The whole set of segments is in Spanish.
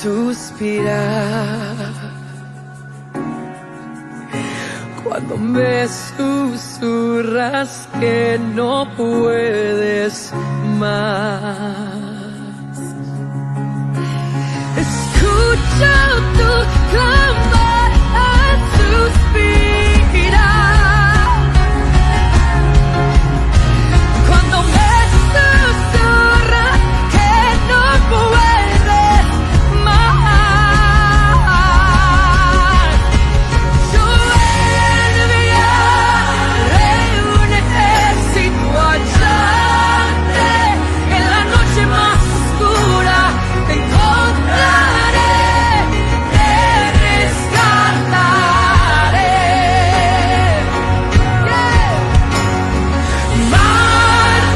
suspirar cuando me susurras que no puedes más. Escucho tu clamor al suspirar cuando me susurras que no puedes más. Yo enviaré un ejército allante en la noche más oscura. Te encontraré, te rescataré.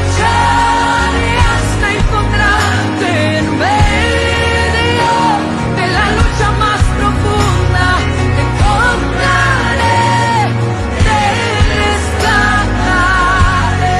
Marcharé hasta encontrarte en medio de la lucha más profunda. Te encontraré, te rescataré.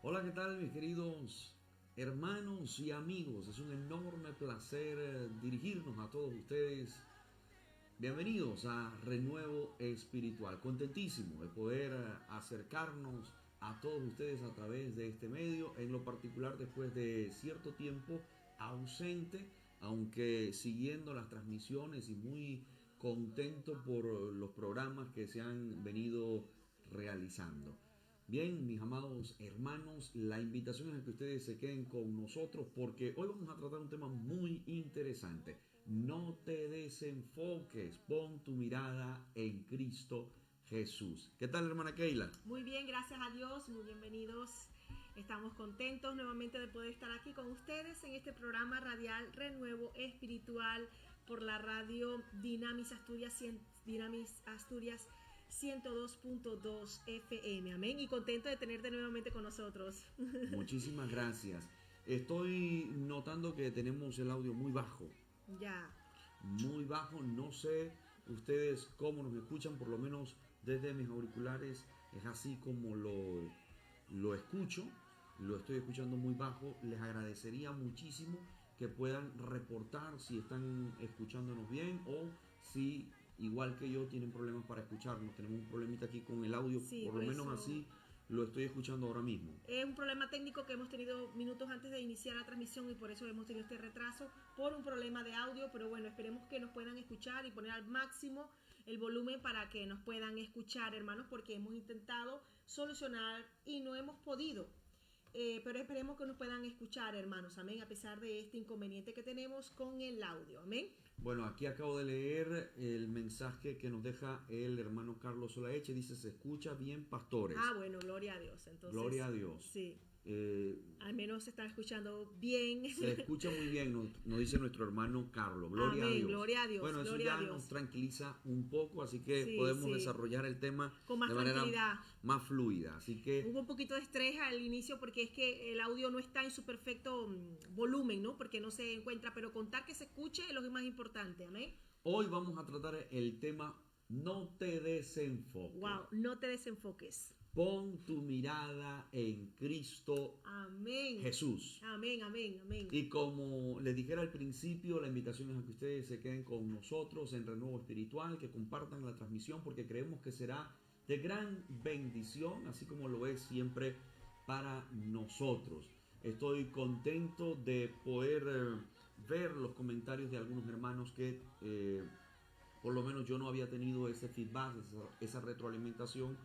Hola, ¿qué tal mis queridos hermanos y amigos? Es un enorme placer dirigirnos a todos ustedes. Bienvenidos a Renuevo Espiritual. Contentísimo de poder acercarnos a todos ustedes a través de este medio, en lo particular después de cierto tiempo ausente, aunque siguiendo las transmisiones y muy contento por los programas que se han venido realizando. Bien, mis amados hermanos, la invitación es a que ustedes se queden con nosotros porque hoy vamos a tratar un tema muy interesante. No te desenfoques, pon tu mirada en Cristo Jesús. ¿Qué tal, hermana Keila? Muy bien, gracias a Dios, muy bienvenidos. Estamos contentos nuevamente de poder estar aquí con ustedes en este programa radial Renuevo Espiritual por la radio Dinamis Asturias 102.2 FM. Amén. Y contento de tenerte nuevamente con nosotros. Muchísimas gracias. Estoy notando que tenemos el audio muy bajo. Ya. Muy bajo. No sé ustedes cómo nos escuchan, por lo menos desde mis auriculares es así como lo escucho. Lo estoy escuchando muy bajo. Les agradecería muchísimo que puedan reportar si están escuchándonos bien o si, igual que yo, tienen problemas para escucharnos. Tenemos un problemita aquí con el audio, Sí, por lo menos así lo estoy escuchando ahora mismo. Es un problema técnico que hemos tenido minutos antes de iniciar la transmisión y por eso hemos tenido este retraso por un problema de audio, pero bueno, esperemos que nos puedan escuchar y poner al máximo el volumen para que nos puedan escuchar, hermanos, porque hemos intentado solucionar y no hemos podido. Pero esperemos que nos puedan escuchar, hermanos, amén, a pesar de este inconveniente que tenemos con el audio, amén. Bueno, aquí acabo de leer el mensaje que nos deja el hermano Carlos Solaeche. Dice, se escucha bien, pastores. Ah, bueno, gloria a Dios. Entonces, gloria a Dios. Sí. Al menos se está escuchando bien. Se escucha muy bien, nos dice nuestro hermano Carlos. Gloria Amén, a Dios. Gloria a Dios. Bueno, eso gloria ya a Dios. nos tranquiliza un poco, así que Sí, podemos sí. desarrollar el tema con más de manera tranquilidad. más fluida. Así que Hubo un poquito de estrés al inicio porque es que el audio no está en su perfecto volumen, ¿no? Porque no se encuentra, pero contar que se escuche es lo más importante, amén. hoy vamos a tratar el tema no te desenfoques. Wow, no te desenfoques. Pon tu mirada en Cristo Amén. Jesús. Amén, amén, amén. Y como les dijera al principio, la invitación es a que ustedes se queden con nosotros en Renuevo Espiritual, que compartan la transmisión porque creemos que será de gran bendición, así como lo es siempre para nosotros. Estoy contento de poder ver los comentarios de algunos hermanos que por lo menos yo no había tenido ese feedback, esa retroalimentación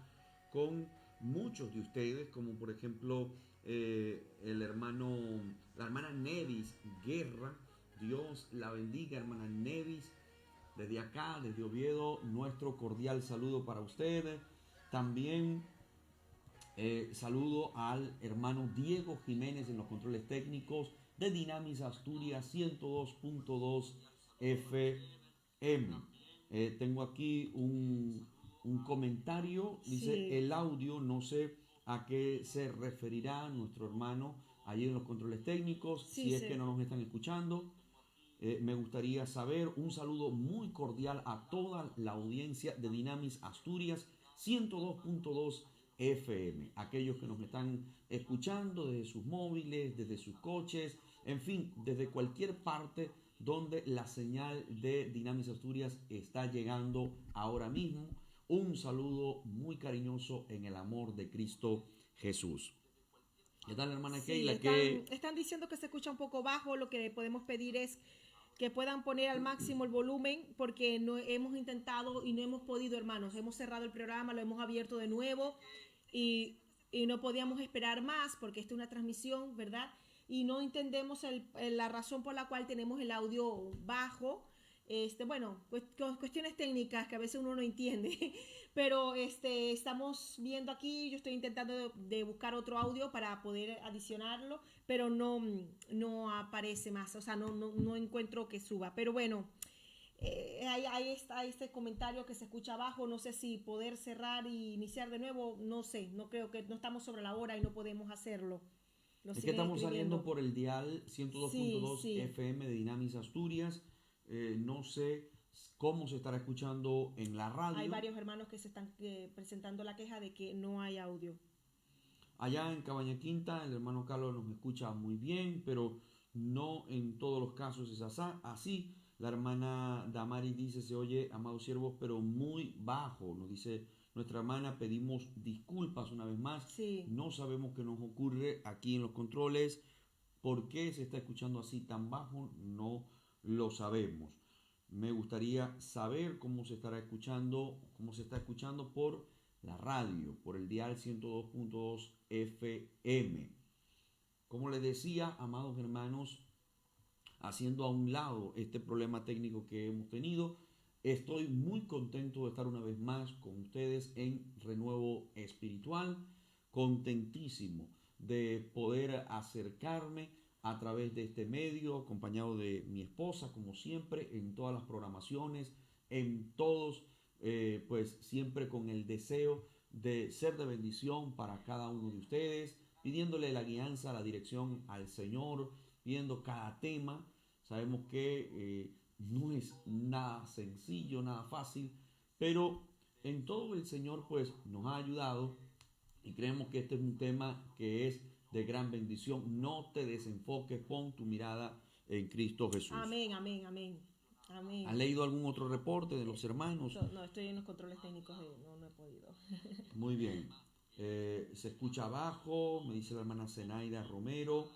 con muchos de ustedes, como por ejemplo la hermana Nevis Guerra. Dios la bendiga, hermana Nevis. Desde acá, desde Oviedo, nuestro cordial saludo para ustedes. También saludo al hermano Diego Jiménez en los controles técnicos de Dynamis Asturias 102.2 FM. Tengo aquí un comentario, dice Sí. el audio, no sé a qué se referirá nuestro hermano allí en los controles técnicos, Sí, si es sí. que no nos están escuchando. Me gustaría saber, un saludo muy cordial a toda la audiencia de Dynamis Asturias 102.2 FM, aquellos que nos están escuchando desde sus móviles, desde sus coches, en fin, desde cualquier parte donde la señal de Dynamis Asturias está llegando ahora mismo. Un saludo muy cariñoso en el amor de Cristo Jesús. ¿Qué tal, hermana Sí, Keila? están diciendo que se escucha un poco bajo. Lo que podemos pedir es que puedan poner al máximo el volumen, porque no hemos intentado y no hemos podido, hermanos. Hemos cerrado el programa, lo hemos abierto de nuevo y no podíamos esperar más porque esta es una transmisión, ¿verdad? Y no entendemos la razón por la cual tenemos el audio bajo. Bueno, cuestiones técnicas que a veces uno no entiende, pero estamos viendo aquí, yo estoy intentando de buscar otro audio para poder adicionarlo, pero no aparece más, o sea, no encuentro que suba, pero bueno, ahí está este comentario que se escucha abajo. No sé si poder cerrar y iniciar de nuevo, no sé, no creo, que no estamos sobre la hora y no podemos hacerlo. Lo Es que siguen estamos saliendo escribiendo. por el dial 102.2 Sí, sí. FM de Dynamis Asturias. No sé cómo se estará escuchando en la radio. Hay varios hermanos que se están presentando la queja de que no hay audio. Allá en Cabaña Quinta, el hermano Carlos nos escucha muy bien, pero no en todos los casos es así. La hermana Damari dice, se oye, amados siervos, pero muy bajo. Nos dice nuestra hermana, pedimos disculpas una vez más. Sí. No sabemos qué nos ocurre aquí en los controles. ¿Por qué se está escuchando así tan bajo? No lo sabemos. Me gustaría saber cómo se está escuchando por la radio, por el dial 102.2 FM. Como les decía, amados hermanos, haciendo a un lado este problema técnico que hemos tenido, estoy muy contento de estar una vez más con ustedes en Renuevo Espiritual, contentísimo de poder acercarme a través de este medio, acompañado de mi esposa, como siempre, en todas las programaciones, en todos, pues siempre con el deseo de ser de bendición para cada uno de ustedes, pidiéndole la guianza, la dirección al Señor, pidiendo cada tema. Sabemos que no es nada sencillo, nada fácil, pero en todo el Señor pues nos ha ayudado y creemos que este es un tema que es de gran bendición. No te desenfoques, pon tu mirada en Cristo Jesús. Amén, amén, amén. Amén. ¿Has leído algún otro reporte de los hermanos? No, estoy en los controles técnicos, no he podido. Muy bien. Se escucha abajo, me dice la hermana Zenaida Romero.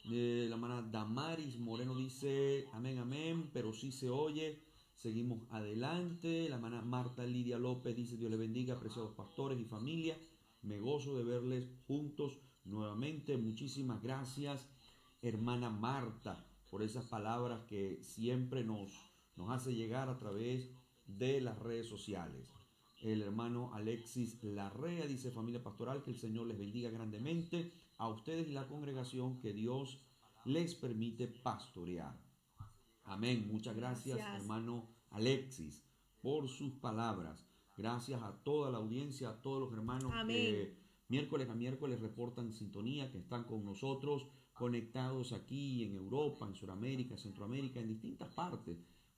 La hermana Damaris Moreno dice, amén, amén, pero sí se oye. Seguimos adelante. La hermana Marta Lidia López dice, Dios le bendiga, apreciados pastores y familia. Me gozo de verles juntos nuevamente. Muchísimas gracias, hermana Marta, por esas palabras que siempre nos hace llegar a través de las redes sociales. El hermano Alexis Larrea dice, familia pastoral, que el Señor les bendiga grandemente a ustedes y la congregación, que Dios les permite pastorear. Amén. Muchas gracias, hermano Alexis, por sus palabras. Gracias a toda la audiencia, a todos los hermanos que miércoles a miércoles reportan sintonía, que están con nosotros conectados aquí en Europa, en Sudamérica, Centroamérica, en distintas partes,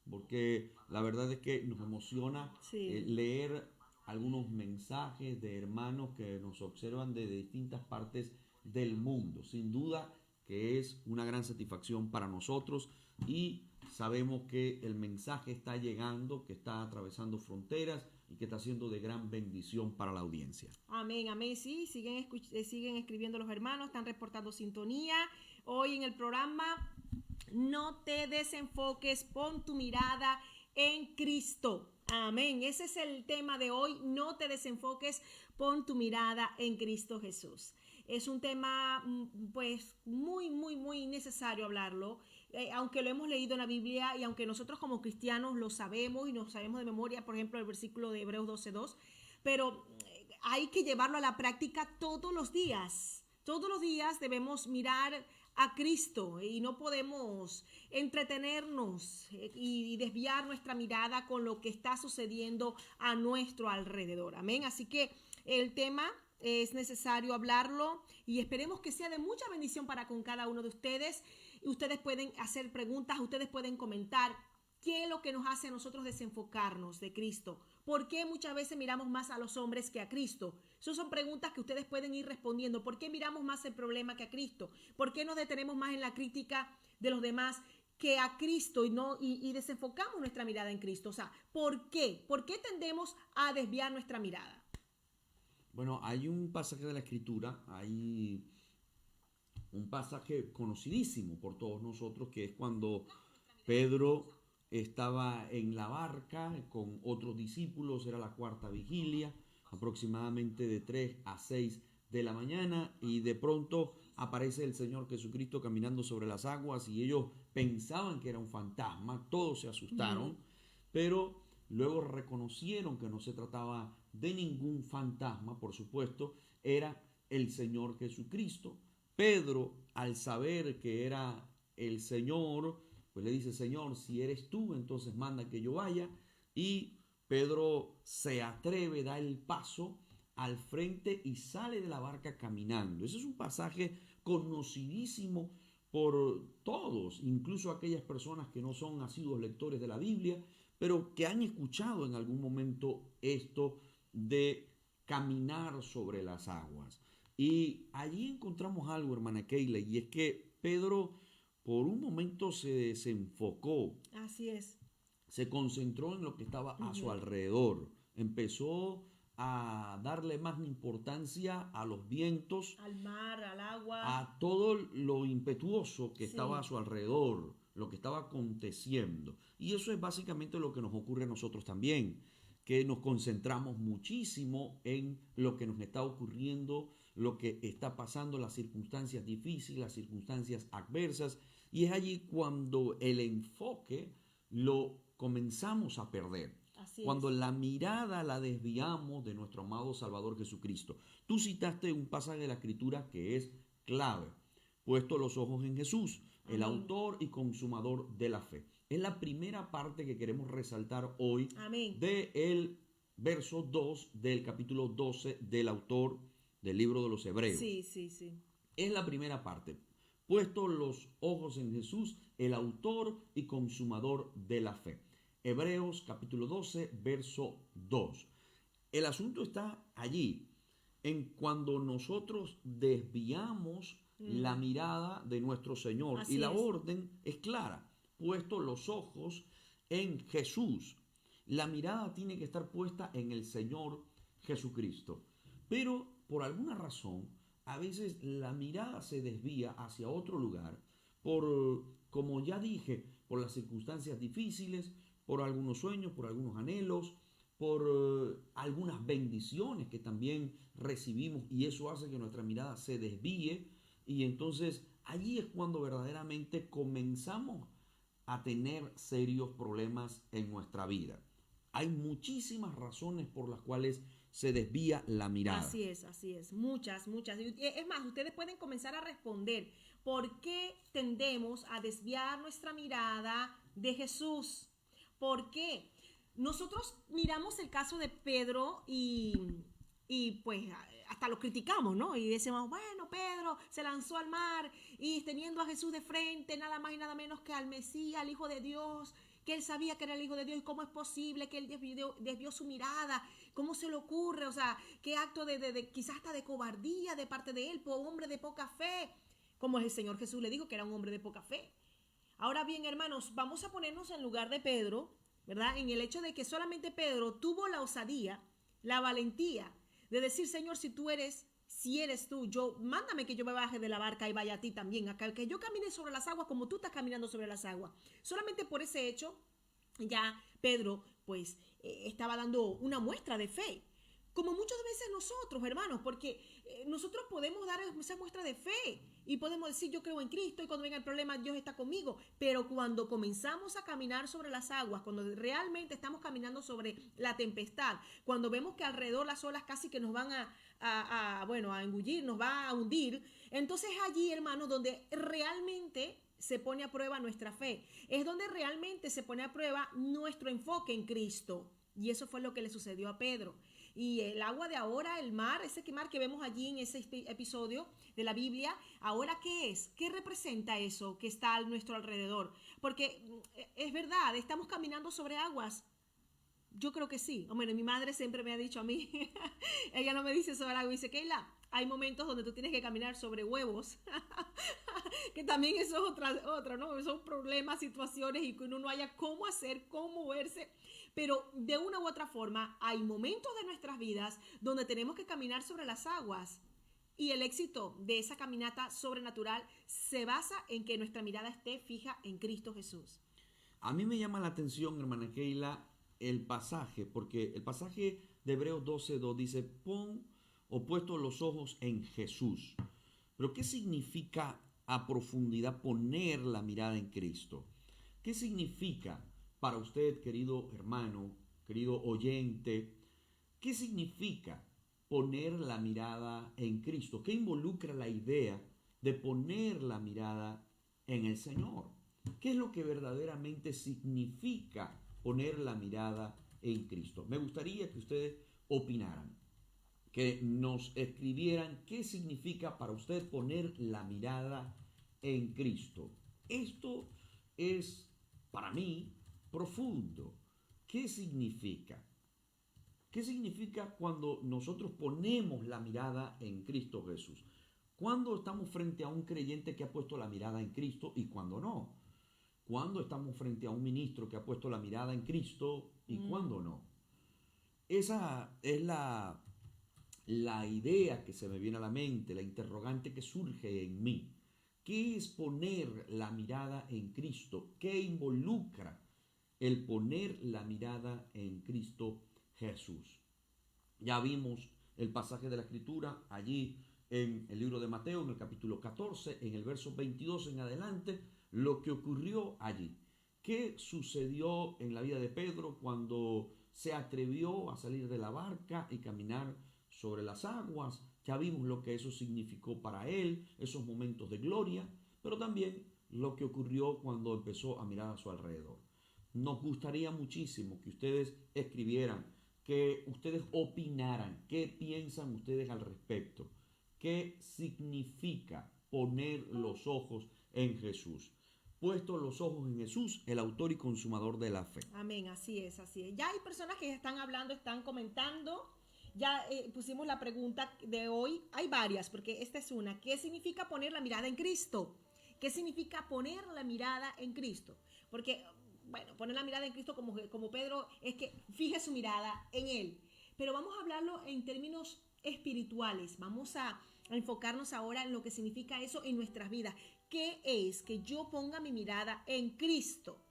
porque la verdad es que nos emociona leer algunos mensajes de hermanos que nos observan desde distintas partes del mundo. Sin duda que es una gran satisfacción para nosotros y sabemos que el mensaje está llegando, que está atravesando fronteras y que está siendo de gran bendición para la audiencia. Amén, amén. Sí, siguen escribiendo los hermanos, están reportando sintonía. Hoy en el programa, no te desenfoques, pon tu mirada en Cristo. Amén. Ese es el tema de hoy. No te desenfoques, pon tu mirada en Cristo Jesús. Es un tema pues muy necesario hablarlo, aunque lo hemos leído en la Biblia y aunque nosotros como cristianos lo sabemos y nos sabemos de memoria, por ejemplo, el versículo de Hebreos 12:2, pero hay que llevarlo a la práctica todos los días. Todos los días debemos mirar a Cristo y no podemos entretenernos y desviar nuestra mirada con lo que está sucediendo a nuestro alrededor. Amén. Así que el tema es necesario hablarlo y esperemos que sea de mucha bendición para con cada uno de ustedes. Ustedes pueden hacer preguntas, ustedes pueden comentar qué es lo que nos hace a nosotros desenfocarnos de Cristo. ¿Por qué muchas veces miramos más a los hombres que a Cristo? Esas son preguntas que ustedes pueden ir respondiendo. ¿Por qué miramos más el problema que a Cristo? ¿Por qué nos detenemos más en la crítica de los demás que a Cristo y desenfocamos nuestra mirada en Cristo? O sea, ¿por qué? ¿Por qué tendemos a desviar nuestra mirada? Bueno, hay un pasaje de la Escritura, hay un pasaje conocidísimo por todos nosotros, que es cuando Pedro estaba en la barca con otros discípulos, era la cuarta vigilia, aproximadamente de 3 a 6 de la mañana, y de pronto aparece el Señor Jesucristo caminando sobre las aguas y ellos pensaban que era un fantasma, todos se asustaron, pero luego reconocieron que no se trataba de ningún fantasma, por supuesto, era el Señor Jesucristo. Pedro, al saber que era el Señor, pues le dice: Señor, si eres tú, entonces manda que yo vaya. Y Pedro se atreve, da el paso al frente y sale de la barca caminando. Ese es un pasaje conocidísimo por todos, incluso aquellas personas que no son asiduos lectores de la Biblia, pero que han escuchado en algún momento esto de caminar sobre las aguas. Y allí encontramos algo, hermana Keila, y es que Pedro por un momento se desenfocó. Así es. Se concentró en lo que estaba a su alrededor. Empezó a darle más importancia a los vientos, al mar, al agua, a todo lo impetuoso que estaba a su alrededor, lo que estaba aconteciendo. Y eso es básicamente lo que nos ocurre a nosotros también, que nos concentramos muchísimo en lo que nos está ocurriendo, lo que está pasando, las circunstancias difíciles, las circunstancias adversas, y es allí cuando el enfoque lo comenzamos a perder. Cuando la mirada la desviamos de nuestro amado Salvador Jesucristo. Tú citaste un pasaje de la Escritura que es clave: puesto los ojos en Jesús, el autor y consumador de la fe. Es la primera parte que queremos resaltar hoy del verso 2 del capítulo 12 del autor del libro de los Hebreos. Sí. Es la primera parte. Puesto los ojos en Jesús, el autor y consumador de la fe. Hebreos capítulo 12, verso 2. El asunto está allí, en cuando nosotros desviamos la mirada de nuestro Señor. Así y la es. orden es clara: puesto los ojos en Jesús. La mirada tiene que estar puesta en el Señor Jesucristo. Pero por alguna razón, a veces la mirada se desvía hacia otro lugar como ya dije, por las circunstancias difíciles, por algunos sueños, por algunos anhelos, por algunas bendiciones que también recibimos, y eso hace que nuestra mirada se desvíe, y entonces allí es cuando verdaderamente comenzamos a tener serios problemas en nuestra vida. Hay muchísimas razones por las cuales se desvía la mirada. Así es, muchas. Es más, ustedes pueden comenzar a responder por qué tendemos a desviar nuestra mirada de Jesús. ¿Por qué? Nosotros miramos el caso de Pedro y pues hasta lo criticamos, ¿no? Y decimos, bueno, Pedro se lanzó al mar y teniendo a Jesús de frente, nada más y nada menos que al Mesías, al Hijo de Dios, que él sabía que era el Hijo de Dios, y cómo es posible que él desvió su mirada. ¿Cómo se le ocurre? O sea, qué acto de quizás hasta de cobardía de parte de él, hombre de poca fe. Como el Señor Jesús le dijo que era un hombre de poca fe. Ahora bien, hermanos, vamos a ponernos en lugar de Pedro, ¿verdad? En el hecho de que solamente Pedro tuvo la osadía, la valentía de decir, Señor, si eres tú, mándame que yo me baje de la barca y vaya a ti también, acá, que yo camine sobre las aguas como tú estás caminando sobre las aguas. Solamente por ese hecho, ya Pedro, pues, estaba dando una muestra de fe. Como muchas veces nosotros, hermanos, porque nosotros podemos dar esa muestra de fe y podemos decir, yo creo en Cristo y cuando venga el problema, Dios está conmigo. Pero cuando comenzamos a caminar sobre las aguas, cuando realmente estamos caminando sobre la tempestad, cuando vemos que alrededor las olas casi que nos van a engullir, nos va a hundir, entonces allí, hermanos, donde realmente se pone a prueba nuestra fe, es donde realmente se pone a prueba nuestro enfoque en Cristo. Y eso fue lo que le sucedió a Pedro. Y el agua de ahora, el mar, ese mar que vemos allí en ese episodio de la Biblia, ¿ahora qué es? ¿Qué representa eso que está a nuestro alrededor? Porque es verdad, estamos caminando sobre aguas. Yo creo que sí. Bueno, mi madre siempre me ha dicho a mí, ella no me dice sobre agua, dice, Keila, hay momentos donde tú tienes que caminar sobre huevos, que también eso es otra, ¿no? Son problemas, situaciones y que uno no haya cómo hacer, cómo moverse. Pero de una u otra forma hay momentos de nuestras vidas donde tenemos que caminar sobre las aguas y el éxito de esa caminata sobrenatural se basa en que nuestra mirada esté fija en Cristo Jesús. A mí me llama la atención, hermana Keila, el pasaje, porque el pasaje de Hebreos 12:2 dice, pon o puesto los ojos en Jesús. Pero ¿qué significa a profundidad poner la mirada en Cristo? ¿Qué significa para usted, querido hermano, querido oyente? ¿Qué significa poner la mirada en Cristo? ¿Qué involucra la idea de poner la mirada en el Señor? ¿Qué es lo que verdaderamente significa poner la mirada en Cristo? Me gustaría que ustedes opinaran, que nos escribieran qué significa para usted poner la mirada en Cristo. Esto es, para mí, profundo. ¿Qué significa? ¿Qué significa cuando nosotros ponemos la mirada en Cristo Jesús? ¿Cuándo estamos frente a un creyente que ha puesto la mirada en Cristo y cuándo no? ¿Cuándo estamos frente a un ministro que ha puesto la mirada en Cristo y cuándo no? Esa es la idea que se me viene a la mente, la interrogante que surge en mí. ¿Qué es poner la mirada en Cristo? ¿Qué involucra el poner la mirada en Cristo Jesús? Ya vimos el pasaje de la Escritura allí en el libro de Mateo, en el capítulo 14, en el verso 22 en adelante, lo que ocurrió allí. ¿Qué sucedió en la vida de Pedro cuando se atrevió a salir de la barca y caminar sobre las aguas? Ya vimos lo que eso significó para él, esos momentos de gloria, pero también lo que ocurrió cuando empezó a mirar a su alrededor. Nos gustaría muchísimo que ustedes escribieran, que ustedes opinaran, qué piensan ustedes al respecto, qué significa poner los ojos en Jesús. Puesto los ojos en Jesús, el autor y consumador de la fe. Amén, así es, así es. Ya hay personas que están hablando, están comentando. Ya pusimos la pregunta de hoy. Hay varias, porque esta es una. ¿Qué significa poner la mirada en Cristo? ¿Qué significa poner la mirada en Cristo? Porque, bueno, poner la mirada en Cristo como Pedro es que fije su mirada en Él. Pero vamos a hablarlo en términos espirituales. Vamos a enfocarnos ahora en lo que significa eso en nuestras vidas. ¿Qué es que yo ponga mi mirada en Cristo?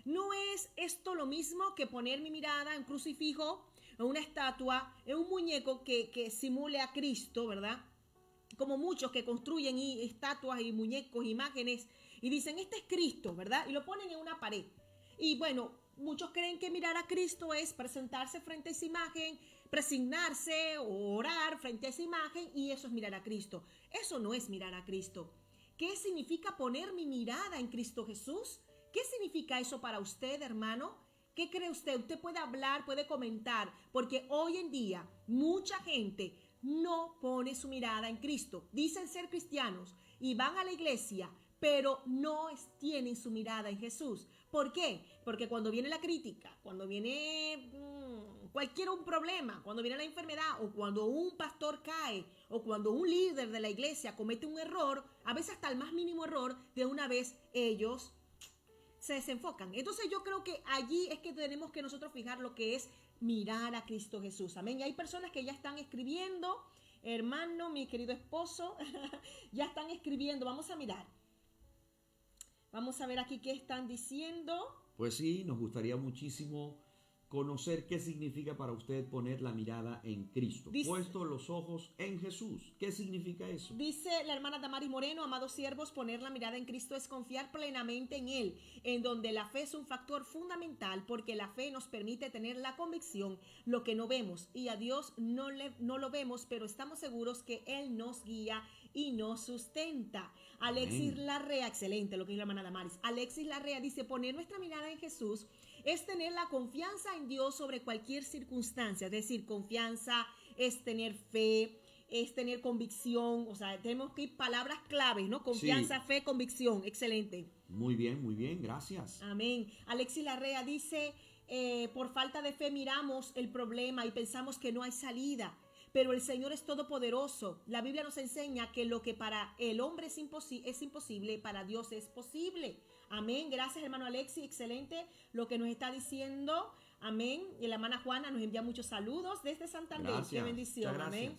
No es esto lo mismo que poner mi mirada en un crucifijo, en una estatua, en un muñeco que simule a Cristo, ¿verdad? Como muchos que construyen estatuas y muñecos, imágenes, y dicen, este es Cristo, ¿verdad? Y lo ponen en una pared. Y bueno, muchos creen que mirar a Cristo es presentarse frente a esa imagen, presignarse o orar frente a esa imagen, y eso es mirar a Cristo. Eso no es mirar a Cristo. ¿Qué significa poner mi mirada en Cristo Jesús? ¿Qué significa eso para usted, hermano? ¿Qué cree usted? Usted puede hablar, puede comentar, porque hoy en día mucha gente no pone su mirada en Cristo. Dicen ser cristianos y van a la iglesia, pero no tienen su mirada en Jesús. ¿Por qué? Porque cuando viene la crítica, cuando viene cualquier un problema, cuando viene la enfermedad o cuando un pastor cae o cuando un líder de la iglesia comete un error, a veces hasta el más mínimo error, de una vez ellos se desenfocan. Entonces yo creo que allí es que tenemos que nosotros fijar lo que es mirar a Cristo Jesús. Amén. Y hay personas que ya están escribiendo, hermano, mi querido esposo, ya están escribiendo. Vamos a mirar. Vamos a ver aquí qué están diciendo. Pues sí, nos gustaría muchísimo conocer qué significa para usted poner la mirada en Cristo. Puesto los ojos en Jesús. ¿Qué significa eso? Dice la hermana Damaris Moreno: amados siervos, poner la mirada en Cristo es confiar plenamente en Él, en donde la fe es un factor fundamental, porque la fe nos permite tener la convicción, lo que no vemos, y a Dios no lo vemos, pero estamos seguros que Él nos guía y nos sustenta. Alexis Larrea, excelente lo que dice la hermana Damaris. Alexis Larrea dice: poner nuestra mirada en Jesús es tener la confianza en Dios sobre cualquier circunstancia. Es decir, confianza es tener fe, es tener convicción. O sea, tenemos que ir palabras claves, ¿no? Confianza, sí, fe, convicción. Excelente. Muy bien, gracias. Amén. Alexis Larrea dice: por falta de fe miramos el problema y pensamos que no hay salida. Pero el Señor es todopoderoso. La Biblia nos enseña que lo que para el hombre es imposible, para Dios es posible. Amén. Gracias, hermano Alexis. Excelente lo que nos está diciendo. Amén. Y la hermana Juana nos envía muchos saludos desde Santander. Gracias. Qué bendición. Amén.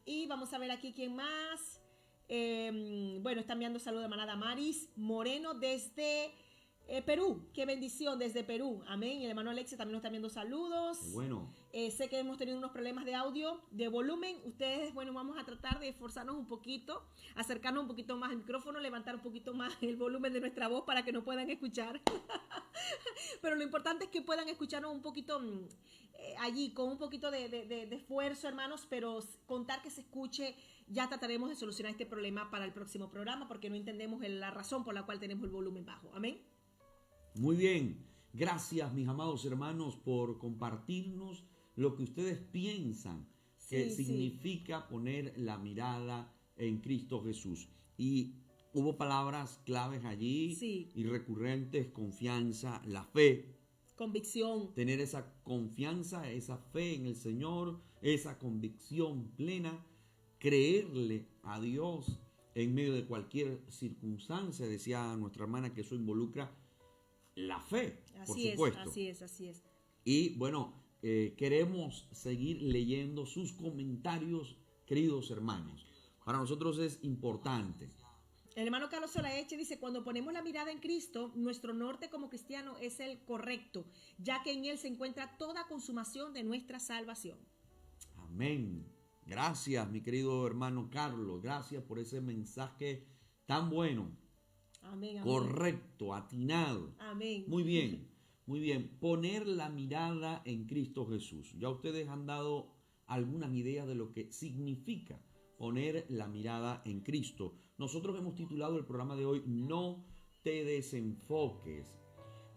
Y vamos a ver aquí quién más. Bueno, está enviando saludos de hermana Damaris Moreno desde Perú. Qué bendición desde Perú. Amén. Y el hermano Alexis también nos está enviando saludos. Qué bueno. Sé que hemos tenido unos problemas de audio, de volumen. Ustedes, bueno, vamos a tratar de esforzarnos un poquito, acercarnos un poquito más al micrófono, levantar un poquito más el volumen de nuestra voz para que nos puedan escuchar. Pero lo importante es que puedan escucharnos un poquito allí, con un poquito de esfuerzo, hermanos, pero contar que se escuche. Ya trataremos de solucionar este problema para el próximo programa, porque no entendemos la razón por la cual tenemos el volumen bajo. Amén. Muy bien. Gracias, mis amados hermanos, por compartirnos lo que ustedes piensan que significa poner la mirada en Cristo Jesús. Y hubo palabras claves allí y recurrentes: confianza, la fe, convicción. Tener esa confianza, esa fe en el Señor, esa convicción plena, creerle a Dios en medio de cualquier circunstancia. Decía nuestra hermana que eso involucra la fe, por supuesto. Así es. Y bueno, queremos seguir leyendo sus comentarios, queridos hermanos. Para nosotros es importante. El hermano Carlos Solaeche dice: cuando ponemos la mirada en Cristo, nuestro norte como cristiano es el correcto, ya que en Él se encuentra toda consumación de nuestra salvación. Amén. Gracias, mi querido hermano Carlos. Gracias por ese mensaje tan bueno. Amén. Correcto, atinado. Amén. Muy bien. Poner la mirada en Cristo Jesús. Ya ustedes han dado algunas ideas de lo que significa poner la mirada en Cristo. Nosotros hemos titulado el programa de hoy No te desenfoques.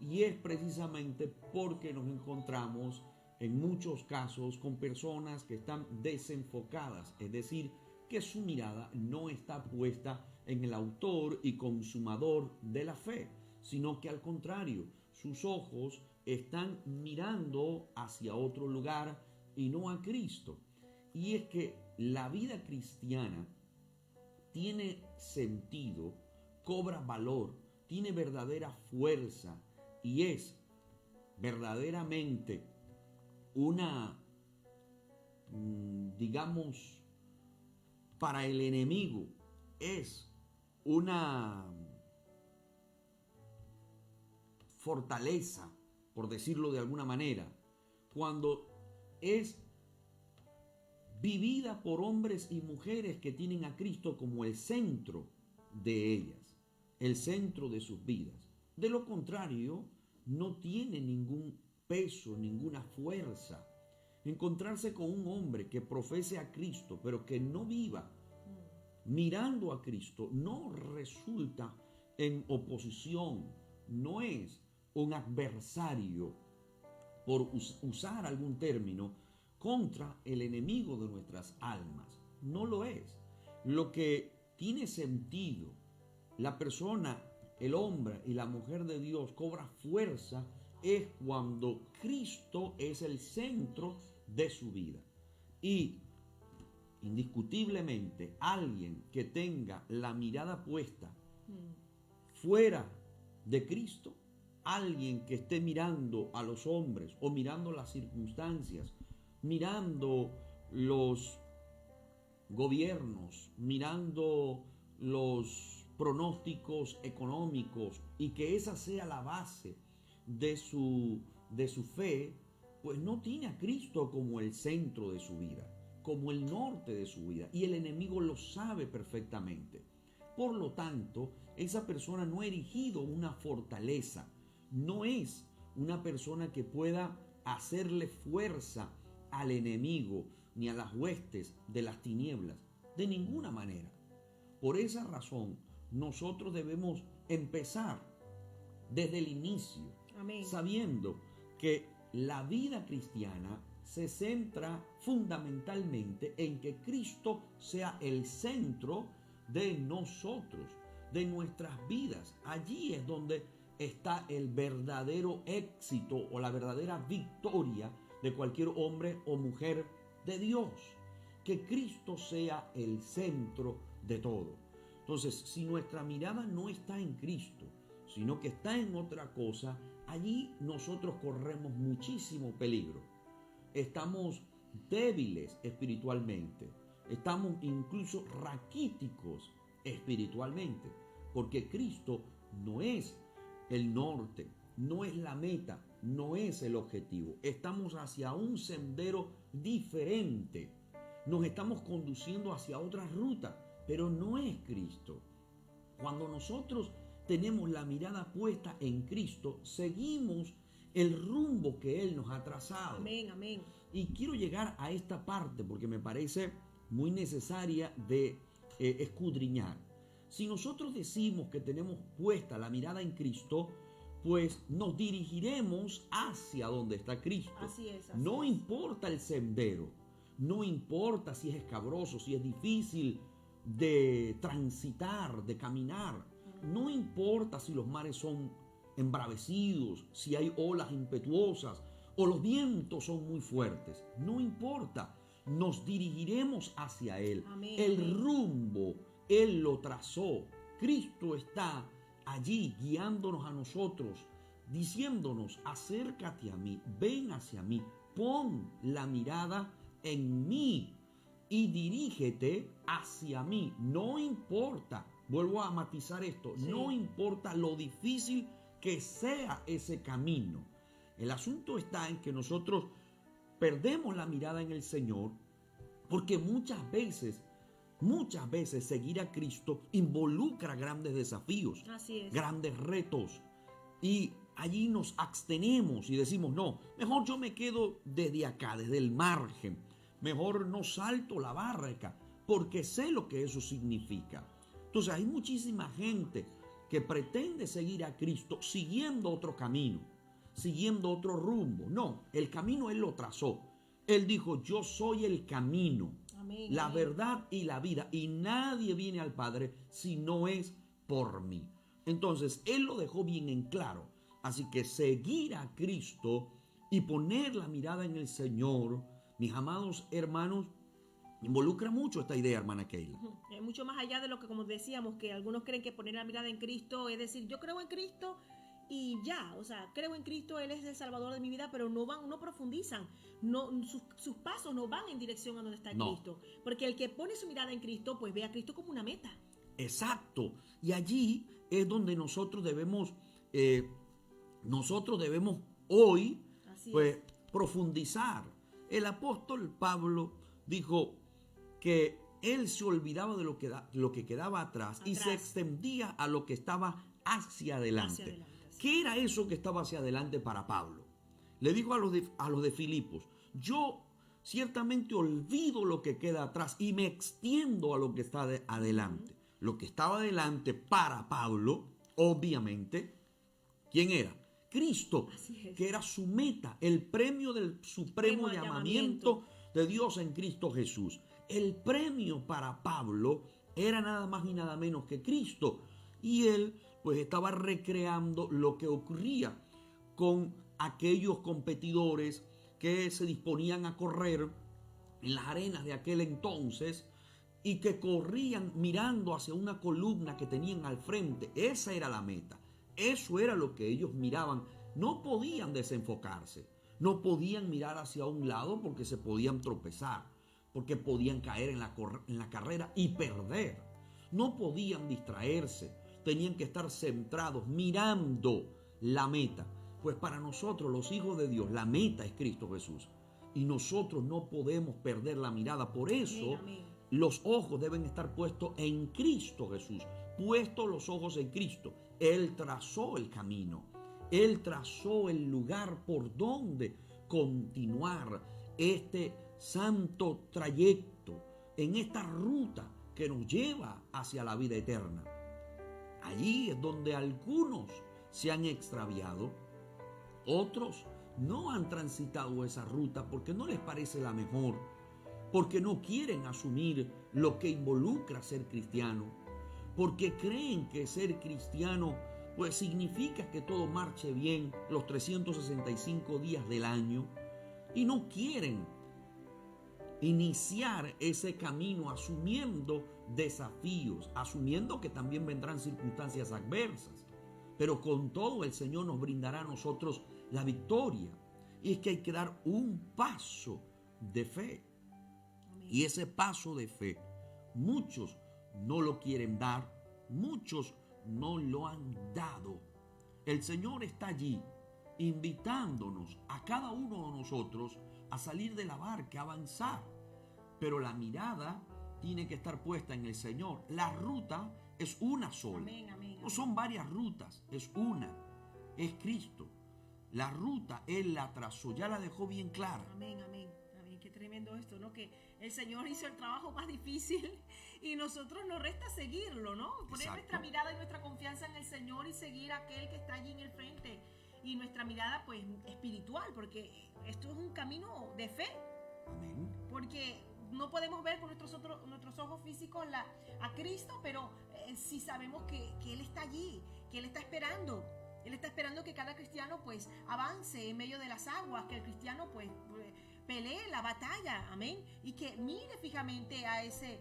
Y es precisamente porque nos encontramos en muchos casos con personas que están desenfocadas, es decir, que su mirada no está puesta en el autor y consumador de la fe, sino que al contrario, sus ojos están mirando hacia otro lugar y no a Cristo. Y es que la vida cristiana tiene sentido, cobra valor, tiene verdadera fuerza y es verdaderamente una, digamos, para el enemigo es una fortaleza, por decirlo de alguna manera, cuando es vivida por hombres y mujeres que tienen a Cristo como el centro de ellas, el centro de sus vidas. De lo contrario, no tiene ningún peso, ninguna fuerza. Encontrarse con un hombre que profese a Cristo, pero que no viva mirando a Cristo, no resulta en oposición, no es un adversario, por usar algún término, contra el enemigo de nuestras almas. No lo es. Lo que tiene sentido, la persona, el hombre y la mujer de Dios cobra fuerza es cuando Cristo es el centro de su vida. Y indiscutiblemente alguien que tenga la mirada puesta fuera de Cristo, alguien que esté mirando a los hombres o mirando las circunstancias, mirando los gobiernos, mirando los pronósticos económicos y que esa sea la base de su fe, pues no tiene a Cristo como el centro de su vida, como el norte de su vida, y el enemigo lo sabe perfectamente. Por lo tanto, esa persona no ha erigido una fortaleza, no es una persona que pueda hacerle fuerza al enemigo ni a las huestes de las tinieblas, de ninguna manera. Por esa razón, nosotros debemos empezar desde el inicio, Amén. sabiendo que la vida cristiana se centra fundamentalmente en que Cristo sea el centro de nosotros, de nuestras vidas. Allí es donde está el verdadero éxito o la verdadera victoria de cualquier hombre o mujer de Dios. Que Cristo sea el centro de todo. Entonces, si nuestra mirada no está en Cristo, sino que está en otra cosa, allí nosotros corremos muchísimo peligro. Estamos débiles espiritualmente, estamos incluso raquíticos espiritualmente, porque Cristo no es el norte, no es la meta, no es el objetivo. Estamos hacia un sendero diferente, nos estamos conduciendo hacia otra ruta, pero no es Cristo. Cuando nosotros tenemos la mirada puesta en Cristo, seguimos el rumbo que Él nos ha trazado. Amén, amén. Y quiero llegar a esta parte porque me parece muy necesaria de escudriñar. Si nosotros decimos que tenemos puesta la mirada en Cristo, pues nos dirigiremos hacia donde está Cristo. Así es. No importa el sendero, no importa si es escabroso, si es difícil de transitar, de caminar. No importa si los mares son embravecidos, si hay olas impetuosas o los vientos son muy fuertes. No importa, nos dirigiremos hacia Él. Amén, el amén. rumbo, Él lo trazó. Cristo está allí guiándonos a nosotros, diciéndonos: acércate a mí, ven hacia mí, pon la mirada en mí y dirígete hacia mí. No importa, vuelvo a matizar esto, Sí. no importa lo difícil que sea ese camino. El asunto está en que nosotros perdemos la mirada en el Señor porque muchas veces seguir a Cristo involucra grandes desafíos, Así es. grandes retos, y allí nos abstenemos y decimos: no, mejor yo me quedo desde acá, desde el margen, mejor no salto la barca porque sé lo que eso significa. Entonces hay muchísima gente que pretende seguir a Cristo siguiendo otro camino, siguiendo otro rumbo. No, el camino Él lo trazó. Él dijo: yo soy el camino, Amén, la amén. verdad y la vida, y nadie viene al Padre si no es por mí. Entonces Él lo dejó bien en claro. Así que seguir a Cristo y poner la mirada en el Señor, mis amados hermanos, involucra mucho esta idea, hermana Keila. Es mucho más allá de lo que, como decíamos, que algunos creen que poner la mirada en Cristo es decir: yo creo en Cristo y ya, o sea, creo en Cristo, Él es el Salvador de mi vida, pero no profundizan, sus pasos no van en dirección a donde está No. Cristo, porque el que pone su mirada en Cristo, pues ve a Cristo como una meta. Exacto. Y allí es donde nosotros debemos hoy, Así pues, profundizar. El apóstol Pablo dijo que él se olvidaba de lo que quedaba atrás y se extendía a lo que estaba hacia adelante. Hacia adelante, sí. ¿Qué era eso que estaba hacia adelante para Pablo? Le dijo a los de Filipos: yo ciertamente olvido lo que queda atrás y me extiendo a lo que está adelante. Lo que estaba adelante para Pablo, obviamente, ¿quién era? Cristo, Así es. que era su meta, el premio del supremo llamamiento de Dios en Cristo Jesús. El premio para Pablo era nada más y nada menos que Cristo. Y él pues estaba recreando lo que ocurría con aquellos competidores que se disponían a correr en las arenas de aquel entonces y que corrían mirando hacia una columna que tenían al frente. Esa era la meta. Eso era lo que ellos miraban. No podían desenfocarse. No podían mirar hacia un lado porque se podían tropezar, porque podían caer en la carrera y perder. No podían distraerse. Tenían que estar centrados mirando la meta. Pues para nosotros, los hijos de Dios, la meta es Cristo Jesús. Y nosotros no podemos perder la mirada. Por eso, Amén. los ojos deben estar puestos en Cristo Jesús. Puestos los ojos en Cristo. Él trazó el camino. Él trazó el lugar por donde continuar este santo trayecto, en esta ruta que nos lleva hacia la vida eterna. Allí es donde algunos se han extraviado, otros no han transitado esa ruta porque no les parece la mejor, porque no quieren asumir lo que involucra ser cristiano, porque creen que ser cristiano pues significa que todo marche bien los 365 días del año y no quieren iniciar ese camino asumiendo desafíos, asumiendo que también vendrán circunstancias adversas. Pero con todo el Señor nos brindará a nosotros la victoria. Y es que hay que dar un paso de fe. Amén. Y ese paso de fe, muchos no lo quieren dar, muchos no lo han dado. El Señor está allí invitándonos a cada uno de nosotros a salir de la barca, a avanzar. Pero la mirada tiene que estar puesta en el Señor. La ruta es una sola. Amén, amén, No son varias rutas, es una. Es Cristo. La ruta Él la trazó, ya la dejó bien clara. Amén, amén, amén. Qué tremendo esto, ¿no? Que el Señor hizo el trabajo más difícil y nosotros nos resta seguirlo, ¿no? Poner Exacto. nuestra mirada y nuestra confianza en el Señor y seguir a aquel que está allí en el frente. Y nuestra mirada, pues, espiritual, porque esto es un camino de fe. Amén. Porque no podemos ver con nuestros ojos físicos a Cristo, pero sí sabemos que Él está allí, que Él está esperando. Él está esperando que cada cristiano pues avance en medio de las aguas, que el cristiano pues pelee la batalla, amén, y que mire fijamente a ese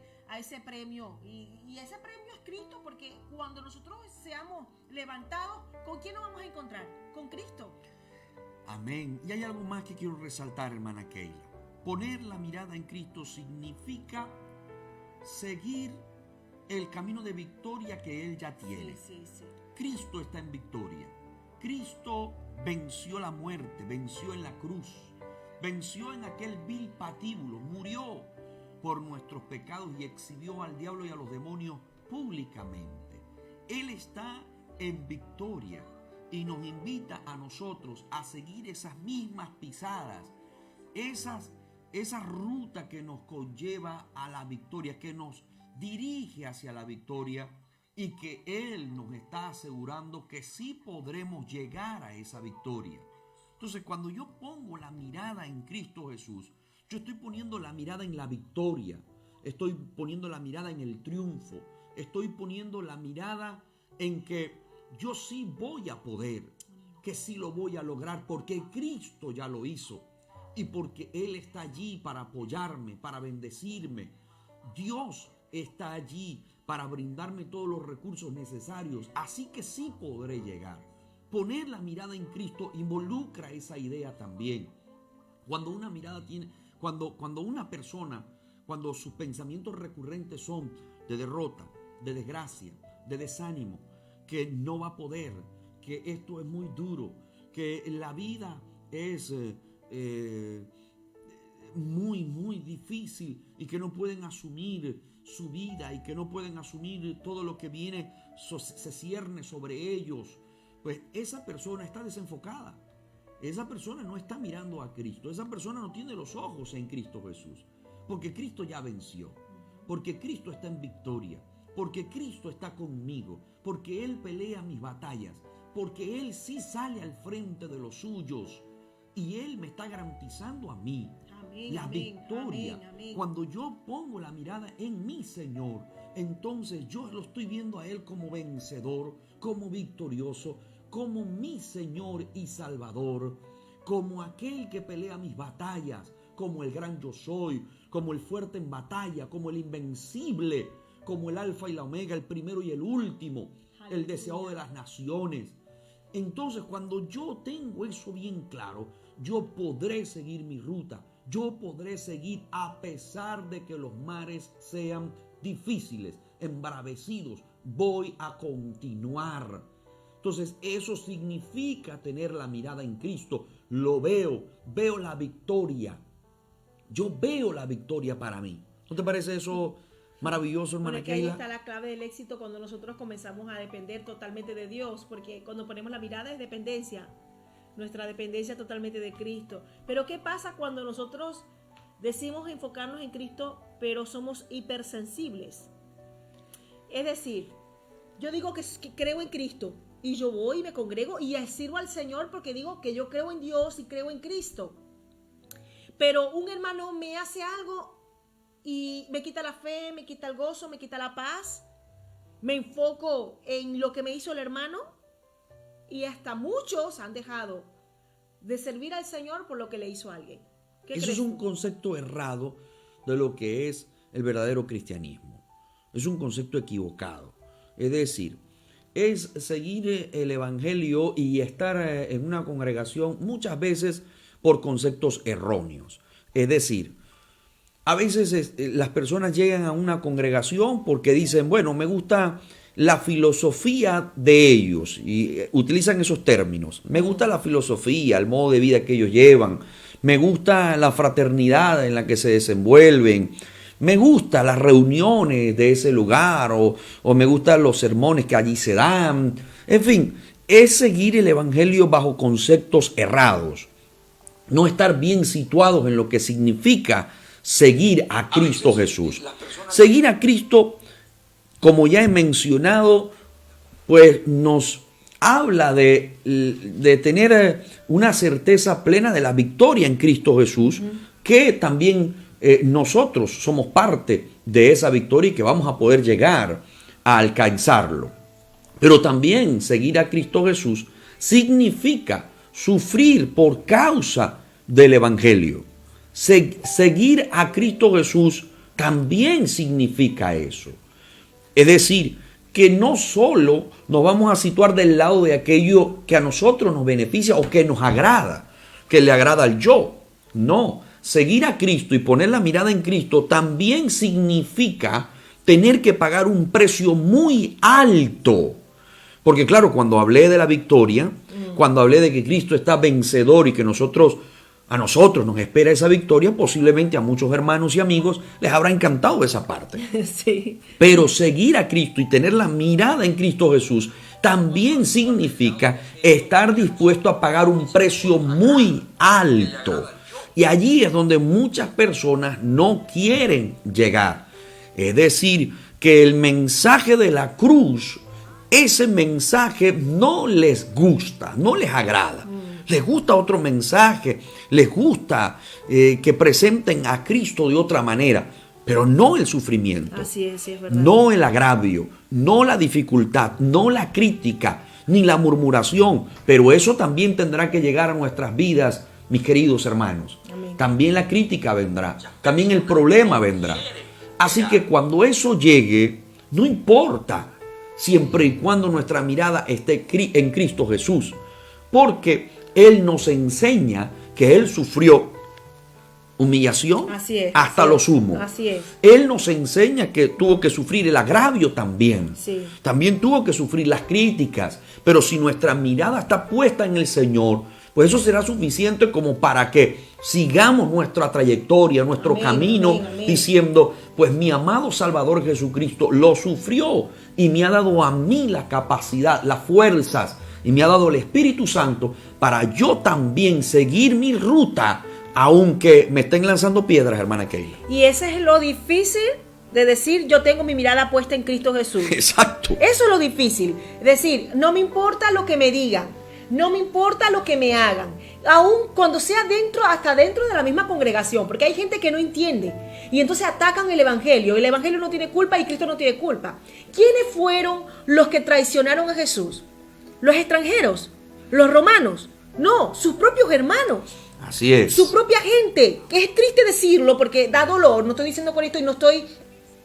premio. Y ese premio es Cristo, porque cuando nosotros seamos levantados, ¿con quién nos vamos a encontrar? Con Cristo. Amén. Y hay algo más que quiero resaltar, hermana Keila. Poner la mirada en Cristo significa seguir el camino de victoria que Él ya tiene. Sí. Cristo está en victoria. Cristo venció la muerte, venció en la cruz, venció en aquel vil patíbulo, murió por nuestros pecados y exhibió al diablo y a los demonios públicamente. Él está en victoria y nos invita a nosotros a seguir esas mismas pisadas, esa ruta que nos conlleva a la victoria, que nos dirige hacia la victoria y que Él nos está asegurando que sí podremos llegar a esa victoria. Entonces, cuando yo pongo la mirada en Cristo Jesús, yo estoy poniendo la mirada en la victoria, estoy poniendo la mirada en el triunfo, estoy poniendo la mirada en que yo sí voy a poder, que sí lo voy a lograr porque Cristo ya lo hizo y porque Él está allí para apoyarme, para bendecirme. Dios está allí para brindarme todos los recursos necesarios, así que sí podré llegar. Poner la mirada en Cristo involucra esa idea también. Cuando una mirada tiene, cuando una persona, cuando sus pensamientos recurrentes son de derrota, de desgracia, de desánimo, que no va a poder, que esto es muy duro, que la vida es muy difícil y que no pueden asumir su vida y que no pueden asumir todo lo que viene, se cierne sobre ellos, pues esa persona está desenfocada. Esa persona no está mirando a Cristo. Esa persona no tiene los ojos en Cristo Jesús. Porque Cristo ya venció. Porque Cristo está en victoria. Porque Cristo está conmigo. Porque Él pelea mis batallas. Porque Él sí sale al frente de los suyos. Y Él me está garantizando a mí la victoria. Amén. Cuando yo pongo la mirada en mi Señor, entonces yo lo estoy viendo a Él como vencedor, como victorioso, como mi Señor y Salvador, como aquel que pelea mis batallas, como el gran yo soy, como el fuerte en batalla, como el invencible, como el alfa y la omega, el primero y el último, el deseado de las naciones. Entonces, cuando yo tengo eso bien claro, yo podré seguir mi ruta, yo podré seguir a pesar de que los mares sean difíciles, embravecidos, voy a continuar. Entonces, eso significa tener la mirada en Cristo. Lo veo la victoria. Yo veo la victoria para mí. ¿No te parece eso maravilloso, hermana Porque ahí Keila? está la clave del éxito cuando nosotros comenzamos a depender totalmente de Dios, porque cuando ponemos la mirada es dependencia, nuestra dependencia totalmente de Cristo. Pero ¿qué pasa cuando nosotros decimos enfocarnos en Cristo, pero somos hipersensibles? Es decir, yo digo que creo en Cristo y yo voy y me congrego y sirvo al Señor porque digo que yo creo en Dios y creo en Cristo. Pero un hermano me hace algo y me quita la fe, me quita el gozo, me quita la paz. Me enfoco en lo que me hizo el hermano y hasta muchos han dejado de servir al Señor por lo que le hizo a alguien. Eso es un concepto errado de lo que es el verdadero cristianismo. Es un concepto equivocado. Es decir, es seguir el evangelio y estar en una congregación muchas veces por conceptos erróneos. Es decir, a veces las personas llegan a una congregación porque dicen, bueno, me gusta la filosofía de ellos y utilizan esos términos. Me gusta la filosofía, el modo de vida que ellos llevan. Me gusta la fraternidad en la que se desenvuelven. Me gustan las reuniones de ese lugar o me gustan los sermones que allí se dan. En fin, es seguir el evangelio bajo conceptos errados. No estar bien situados en lo que significa seguir a Cristo Jesús. Seguir a Cristo, como ya he mencionado, pues nos habla de tener una certeza plena de la victoria en Cristo Jesús, que también nosotros somos parte de esa victoria y que vamos a poder llegar a alcanzarlo. Pero también seguir a Cristo Jesús significa sufrir por causa del evangelio. Seguir a Cristo Jesús también significa eso. Es decir, que no solo nos vamos a situar del lado de aquello que a nosotros nos beneficia o que nos agrada, que le agrada al yo. No, seguir a Cristo y poner la mirada en Cristo también significa tener que pagar un precio muy alto. Porque claro, cuando hablé de la victoria, cuando hablé de que Cristo está vencedor y que a nosotros nos espera esa victoria, posiblemente a muchos hermanos y amigos les habrá encantado esa parte. Sí. Pero seguir a Cristo y tener la mirada en Cristo Jesús también significa estar dispuesto a pagar un precio muy alto. Y allí es donde muchas personas no quieren llegar. Es decir, que el mensaje de la cruz, ese mensaje no les gusta, no les agrada. Les gusta otro mensaje, les gusta que presenten a Cristo de otra manera, pero no el sufrimiento, Así es verdad. no el agravio, no la dificultad, no la crítica, ni la murmuración, pero eso también tendrá que llegar a nuestras vidas, mis queridos hermanos. Amén. También la crítica vendrá, también el problema vendrá. Así que cuando eso llegue, no importa, siempre y cuando nuestra mirada esté en Cristo Jesús, porque Él nos enseña que Él sufrió humillación hasta lo sumo. Así es. Él nos enseña que tuvo que sufrir el agravio también. Sí. También tuvo que sufrir las críticas. Pero si nuestra mirada está puesta en el Señor, pues eso será suficiente como para que sigamos nuestra trayectoria, nuestro Amén, camino, amén, amén. diciendo, pues mi amado Salvador Jesucristo lo sufrió y me ha dado a mí la capacidad, las fuerzas, y me ha dado el Espíritu Santo para yo también seguir mi ruta, aunque me estén lanzando piedras, hermana Keila. Y ese es lo difícil de decir, yo tengo mi mirada puesta en Cristo Jesús. Exacto. Eso es lo difícil. Decir, no me importa lo que me digan, no me importa lo que me hagan, aun cuando sea hasta dentro de la misma congregación, porque hay gente que no entiende y entonces atacan el evangelio. El evangelio no tiene culpa y Cristo no tiene culpa. ¿Quiénes fueron los que traicionaron a Jesús? ¿Los extranjeros? ¿Los romanos? No, sus propios hermanos. Así es. Su propia gente, que es triste decirlo porque da dolor. No estoy diciendo con esto y no estoy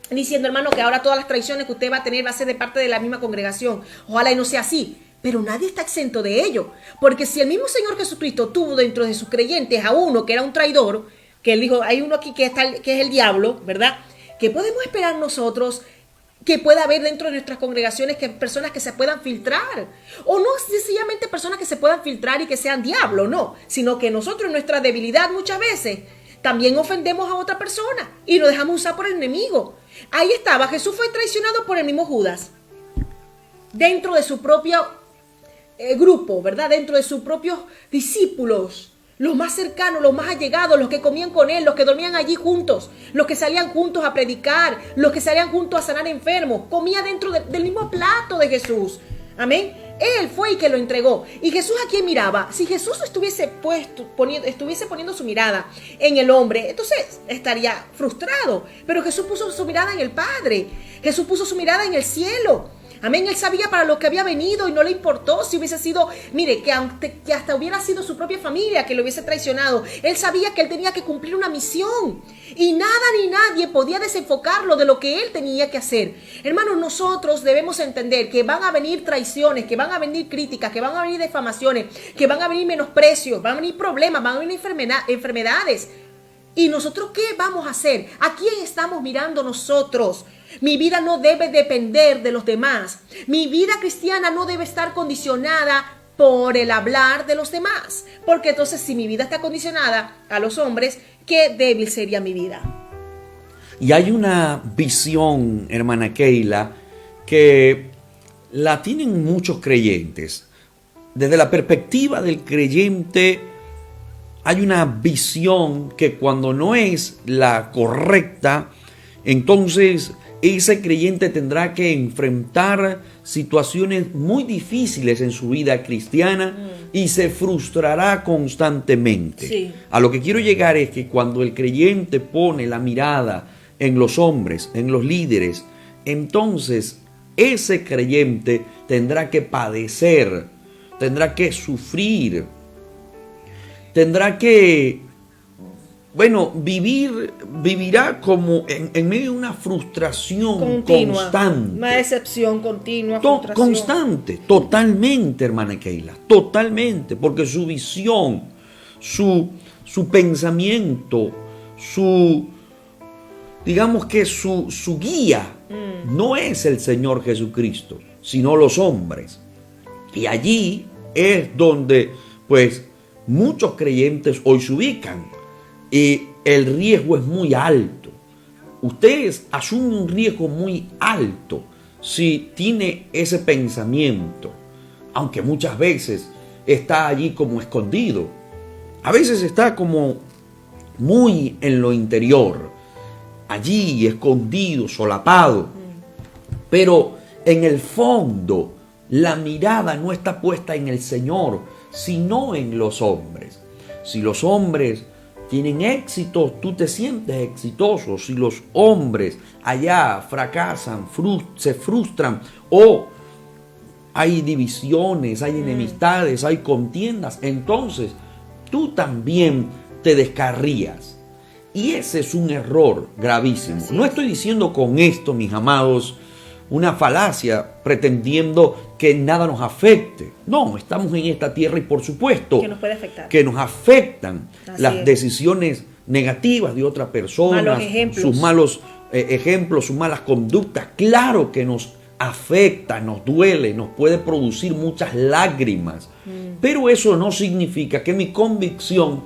diciendo, hermano, que ahora todas las traiciones que usted va a tener va a ser de parte de la misma congregación. Ojalá y no sea así. Pero nadie está exento de ello. Porque si el mismo Señor Jesucristo tuvo dentro de sus creyentes a uno que era un traidor, que él dijo, hay uno aquí que es el diablo, ¿verdad? ¿Qué podemos esperar nosotros que pueda haber dentro de nuestras congregaciones, que personas que se puedan filtrar? O no sencillamente personas que se puedan filtrar y que sean diablos, no, sino que nosotros en nuestra debilidad muchas veces también ofendemos a otra persona y lo dejamos usar por el enemigo. Ahí estaba, Jesús fue traicionado por el mismo Judas, dentro de su propio grupo, ¿verdad? Dentro de sus propios discípulos. Los más cercanos, los más allegados, los que comían con él, los que dormían allí juntos, los que salían juntos a predicar, los que salían juntos a sanar enfermos, comía dentro del mismo plato de Jesús. Amén. Él fue el que lo entregó. ¿Y Jesús a quién miraba? Si Jesús estuviese poniendo su mirada en el hombre, entonces estaría frustrado. Pero Jesús puso su mirada en el Padre. Jesús puso su mirada en el cielo. Amén, él sabía para lo que había venido y no le importó si hubiese sido, mire, que hasta hubiera sido su propia familia que lo hubiese traicionado. Él sabía que él tenía que cumplir una misión y nada ni nadie podía desenfocarlo de lo que él tenía que hacer. Hermanos, nosotros debemos entender que van a venir traiciones, que van a venir críticas, que van a venir difamaciones, que van a venir menosprecios, van a venir problemas, van a venir enfermedades. ¿Y nosotros qué vamos a hacer? ¿A quién estamos mirando nosotros? Mi vida no debe depender de los demás. Mi vida cristiana no debe estar condicionada por el hablar de los demás. Porque entonces si mi vida está condicionada a los hombres, qué débil sería mi vida. Y hay una visión, hermana Keila, que la tienen muchos creyentes. Desde la perspectiva del creyente, hay una visión que cuando no es la correcta, entonces ese creyente tendrá que enfrentar situaciones muy difíciles en su vida cristiana y se frustrará constantemente. Sí. A lo que quiero llegar es que cuando el creyente pone la mirada en los hombres, en los líderes, entonces ese creyente tendrá que padecer, tendrá que sufrir, tendrá que, vivirá como en medio de una frustración Continua, constante. una decepción continua, frustración. Constante, totalmente, hermana Keila, totalmente, porque su visión, su pensamiento, digamos que su guía no es el Señor Jesucristo, sino los hombres. Y allí es donde, pues, muchos creyentes hoy se ubican y el riesgo es muy alto. Ustedes asumen un riesgo muy alto si tiene ese pensamiento, aunque muchas veces está allí como escondido. A veces está como muy en lo interior, allí escondido, solapado. Pero en el fondo la mirada no está puesta en el Señor, sino en los hombres. Si los hombres tienen éxito, tú te sientes exitoso. Si los hombres allá fracasan, se frustran, o hay divisiones, hay enemistades, hay contiendas, entonces tú también te descarrías. Y ese es un error gravísimo. No estoy diciendo con esto, mis amados, una falacia pretendiendo que nada nos afecte. No, estamos en esta tierra y por supuesto que nos puede afectar. Que nos afectan Así las es. decisiones negativas de otra persona, Malos ejemplos. sus malos ejemplos, sus malas conductas. Claro que nos afecta, nos duele, nos puede producir muchas lágrimas. Pero eso no significa que mi convicción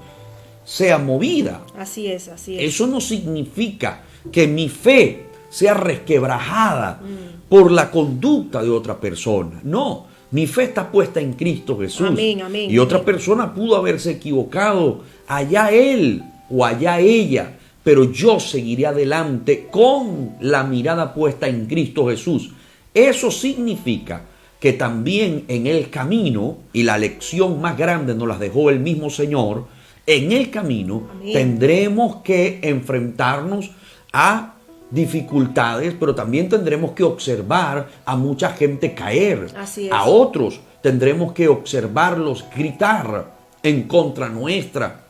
sea movida. Así es, así es. Eso no significa que mi fe sea resquebrajada por la conducta de otra persona. No, mi fe está puesta en Cristo Jesús. Amén, amén, y otra amén. persona pudo haberse equivocado, allá él o allá ella, pero yo seguiré adelante con la mirada puesta en Cristo Jesús. Eso significa que también en el camino, y la lección más grande nos la dejó el mismo Señor, en el camino Amén. tendremos que enfrentarnos a dificultades, pero también tendremos que observar a mucha gente caer. Así es. A otros tendremos que observarlos gritar en contra nuestra.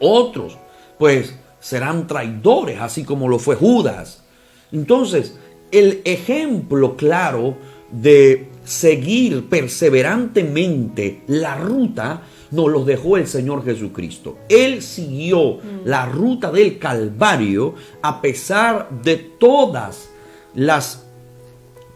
Otros, pues, serán traidores, así como lo fue Judas. Entonces, el ejemplo claro de seguir perseverantemente la ruta nos lo dejó el Señor Jesucristo. Él siguió la ruta del Calvario a pesar de todas las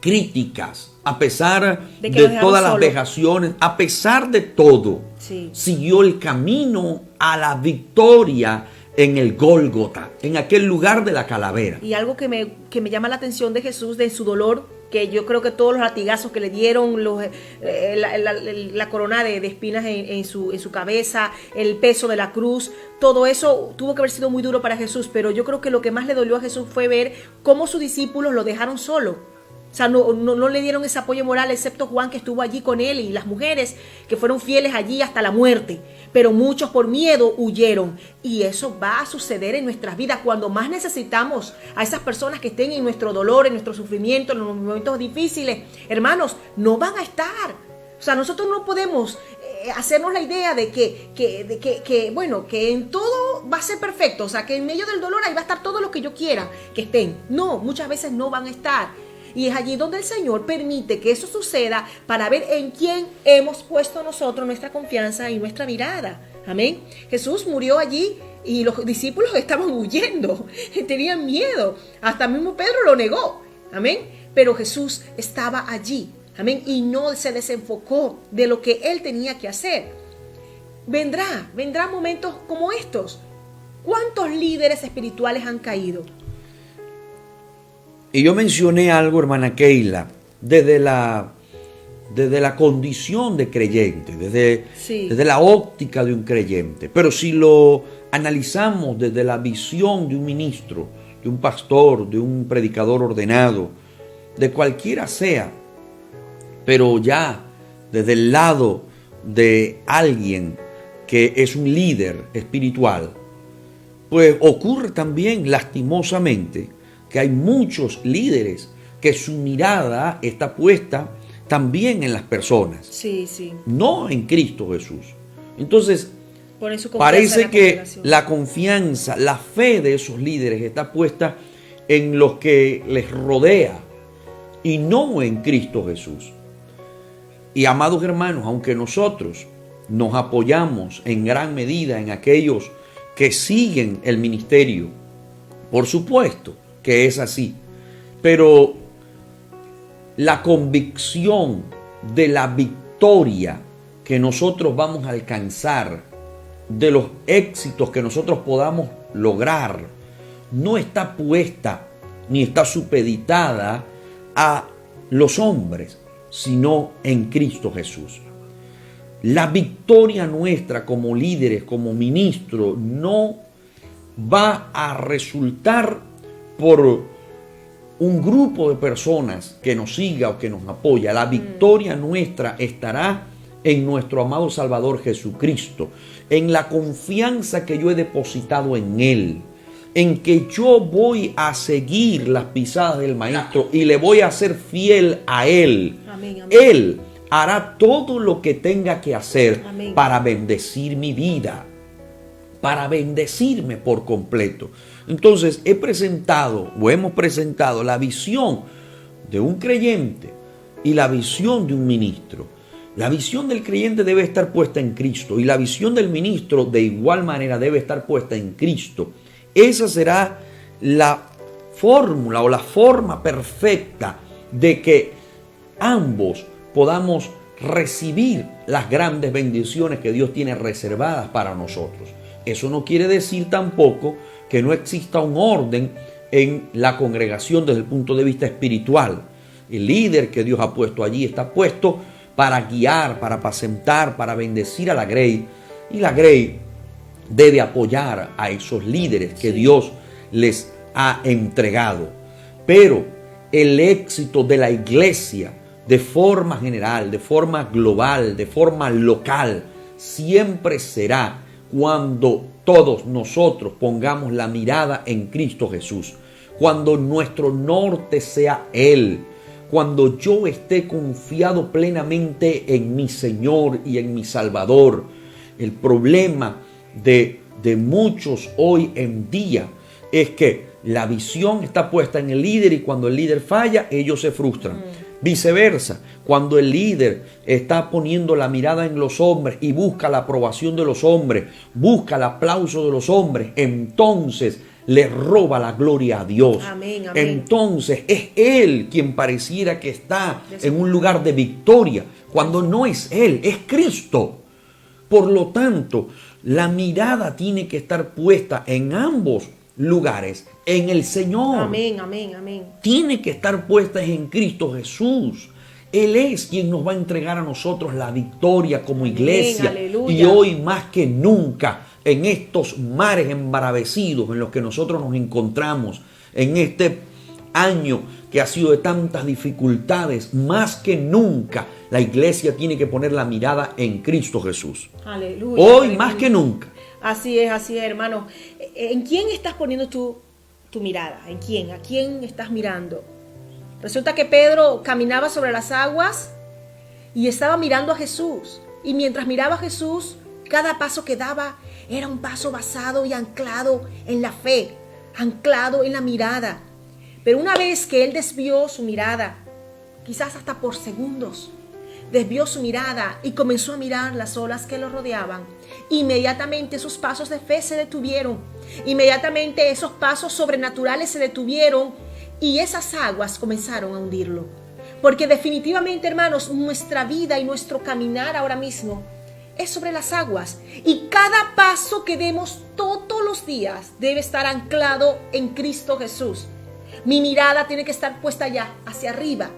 críticas, a pesar de de todas las solo. vejaciones, a pesar de todo, Sí. siguió el camino a la victoria en el Gólgota, en aquel lugar de la calavera. Y algo que me llama la atención de Jesús, de su dolor, que yo creo que todos los latigazos que le dieron, la corona de espinas en su cabeza, el peso de la cruz, todo eso tuvo que haber sido muy duro para Jesús, pero yo creo que lo que más le dolió a Jesús fue ver cómo sus discípulos lo dejaron solo. O sea, no le dieron ese apoyo moral, excepto Juan, que estuvo allí con él, y las mujeres que fueron fieles allí hasta la muerte. Pero muchos por miedo huyeron. Y eso va a suceder en nuestras vidas cuando más necesitamos a esas personas que estén en nuestro dolor, en nuestro sufrimiento, en los momentos difíciles. Hermanos, no van a estar. O sea, nosotros no podemos hacernos la idea de que en todo va a ser perfecto. O sea, que en medio del dolor ahí va a estar todo lo que yo quiera que estén. No, muchas veces no van a estar. Y es allí donde el Señor permite que eso suceda para ver en quién hemos puesto nosotros nuestra confianza y nuestra mirada. Amén. Jesús murió allí y los discípulos estaban huyendo, tenían miedo. Hasta mismo Pedro lo negó. Amén. Pero Jesús estaba allí. Amén. Y no se desenfocó de lo que él tenía que hacer. Vendrán momentos como estos. ¿Cuántos líderes espirituales han caído? Y yo mencioné algo, hermana Keila, desde la condición de creyente, desde la óptica de un creyente. Pero si lo analizamos desde la visión de un ministro, de un pastor, de un predicador ordenado, de cualquiera sea, pero ya desde el lado de alguien que es un líder espiritual, pues ocurre también lastimosamente que hay muchos líderes que su mirada está puesta también en las personas, Sí, sí. no en Cristo Jesús. Entonces, Ponen su confianza en parece la que congregación. la confianza, la fe de esos líderes está puesta en los que les rodea y no en Cristo Jesús. Y amados hermanos, aunque nosotros nos apoyamos en gran medida en aquellos que siguen el ministerio, por supuesto que es así, pero la convicción de la victoria que nosotros vamos a alcanzar, de los éxitos que nosotros podamos lograr, no está puesta ni está supeditada a los hombres, sino en Cristo Jesús. La victoria nuestra como líderes, como ministros, no va a resultar por un grupo de personas que nos siga o que nos apoya. La victoria nuestra estará en nuestro amado Salvador Jesucristo, en la confianza que yo he depositado en Él, en que yo voy a seguir las pisadas del Maestro y le voy a ser fiel a Él. Amén, amén. Él hará todo lo que tenga que hacer Amén. para bendecir mi vida, para bendecirme por completo. Entonces hemos presentado la visión de un creyente y la visión de un ministro. La visión del creyente debe estar puesta en Cristo y la visión del ministro de igual manera debe estar puesta en Cristo. Esa será la fórmula o la forma perfecta de que ambos podamos recibir las grandes bendiciones que Dios tiene reservadas para nosotros. Eso no quiere decir tampoco que no exista un orden en la congregación desde el punto de vista espiritual. El líder que Dios ha puesto allí está puesto para guiar, para apacentar, para bendecir a la grey. Y la grey debe apoyar a esos líderes que Dios les ha entregado. Pero el éxito de la iglesia, de forma general, de forma global, de forma local, siempre será cuando todos nosotros pongamos la mirada en Cristo Jesús. cuando nuestro norte sea Él, cuando yo esté confiado plenamente en mi Señor y en mi Salvador. El problema de muchos hoy en día es que la visión está puesta en el líder y cuando el líder falla, ellos se frustran. Viceversa, cuando el líder está poniendo la mirada en los hombres y busca la aprobación de los hombres, busca el aplauso de los hombres, entonces le roba la gloria a Dios. Amén, amén. Entonces es Él quien pareciera que está en un lugar de victoria, cuando no es Él, es Cristo. Por lo tanto, la mirada tiene que estar puesta en ambos lugares, en el Señor. Amén, amén, amén. Tiene que estar puesta en Cristo Jesús. Él es quien nos va a entregar a nosotros la victoria como iglesia. Aleluya. Y hoy más que nunca, en estos mares embravecidos en los que nosotros nos encontramos, en este año que ha sido de tantas dificultades, más que nunca la iglesia tiene que poner la mirada en Cristo Jesús. Aleluya. Hoy Aleluya. más que nunca. Así es, hermano. ¿En quién estás poniendo tu mirada? ¿En quién? ¿A quién estás mirando? Resulta que Pedro caminaba sobre las aguas y estaba mirando a Jesús. Y mientras miraba a Jesús, cada paso que daba era un paso basado y anclado en la fe, anclado en la mirada. Pero una vez que él desvió su mirada, quizás hasta por segundos, desvió su mirada y comenzó a mirar las olas que lo rodeaban, inmediatamente sus pasos de fe se detuvieron. Inmediatamente esos pasos sobrenaturales se detuvieron y esas aguas comenzaron a hundirlo. Porque definitivamente, hermanos, nuestra vida y nuestro caminar ahora mismo es sobre las aguas. Y cada paso que demos todos los días debe estar anclado en Cristo Jesús. Mi mirada tiene que estar puesta allá, hacia arriba.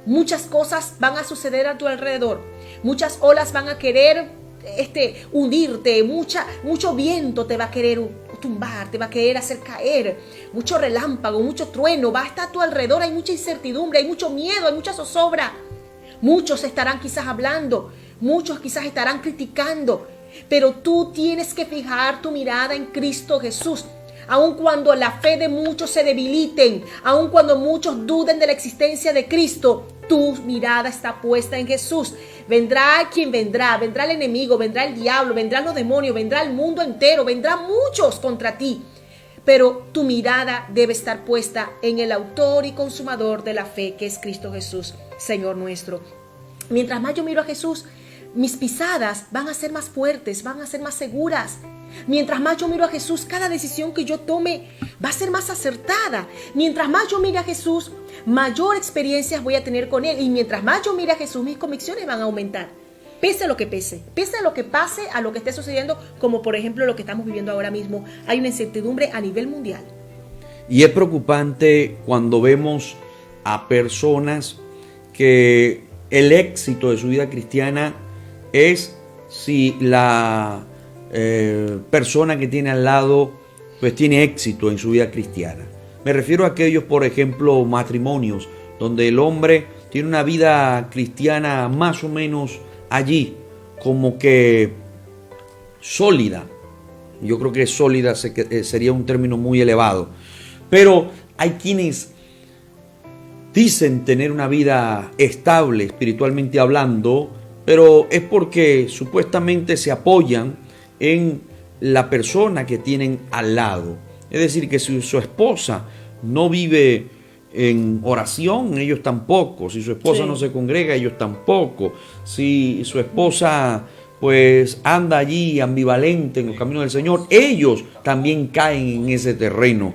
Muchas cosas van a suceder a tu alrededor. Muchas olas van a querer hundirte. Mucho viento te va a querer tumbar, te va a querer hacer caer. Mucho relámpago, mucho trueno va a estar a tu alrededor. Hay mucha incertidumbre, hay mucho miedo, hay mucha zozobra. Muchos estarán quizás hablando, muchos quizás estarán criticando. Pero tú tienes que fijar tu mirada en Cristo Jesús. Aun cuando la fe de muchos se debiliten, aun cuando muchos duden de la existencia de Cristo, tu mirada está puesta en Jesús. Vendrá quien vendrá, vendrá el enemigo, vendrá el diablo, vendrán los demonios, vendrá el mundo entero, vendrán muchos contra ti. Pero tu mirada debe estar puesta en el autor y consumador de la fe, que es Cristo Jesús, Señor nuestro. Mientras más yo miro a Jesús, mis pisadas van a ser más fuertes, van a ser más seguras. Mientras más yo miro a Jesús, cada decisión que yo tome va a ser más acertada. Mientras más yo mire a Jesús, mayor experiencias voy a tener con Él. Y mientras más yo mire a Jesús, mis convicciones van a aumentar. Pese a lo que pese, pese a lo que pase, a lo que esté sucediendo, como por ejemplo lo que estamos viviendo ahora mismo. Hay una incertidumbre a nivel mundial. Y es preocupante cuando vemos a personas que el éxito de su vida cristiana es si la persona que tiene al lado pues tiene éxito en su vida cristiana. Me refiero a aquellos, por ejemplo, matrimonios donde el hombre tiene una vida cristiana más o menos allí, como que sólida. Yo creo que sólida sería un término muy elevado, pero hay quienes dicen tener una vida estable espiritualmente hablando, pero es porque supuestamente se apoyan en la persona que tienen al lado. Es decir, que si su esposa no vive en oración, ellos tampoco. Si su esposa no se congrega, ellos tampoco. Si su esposa pues anda allí ambivalente en los caminos del Señor, ellos también caen en ese terreno.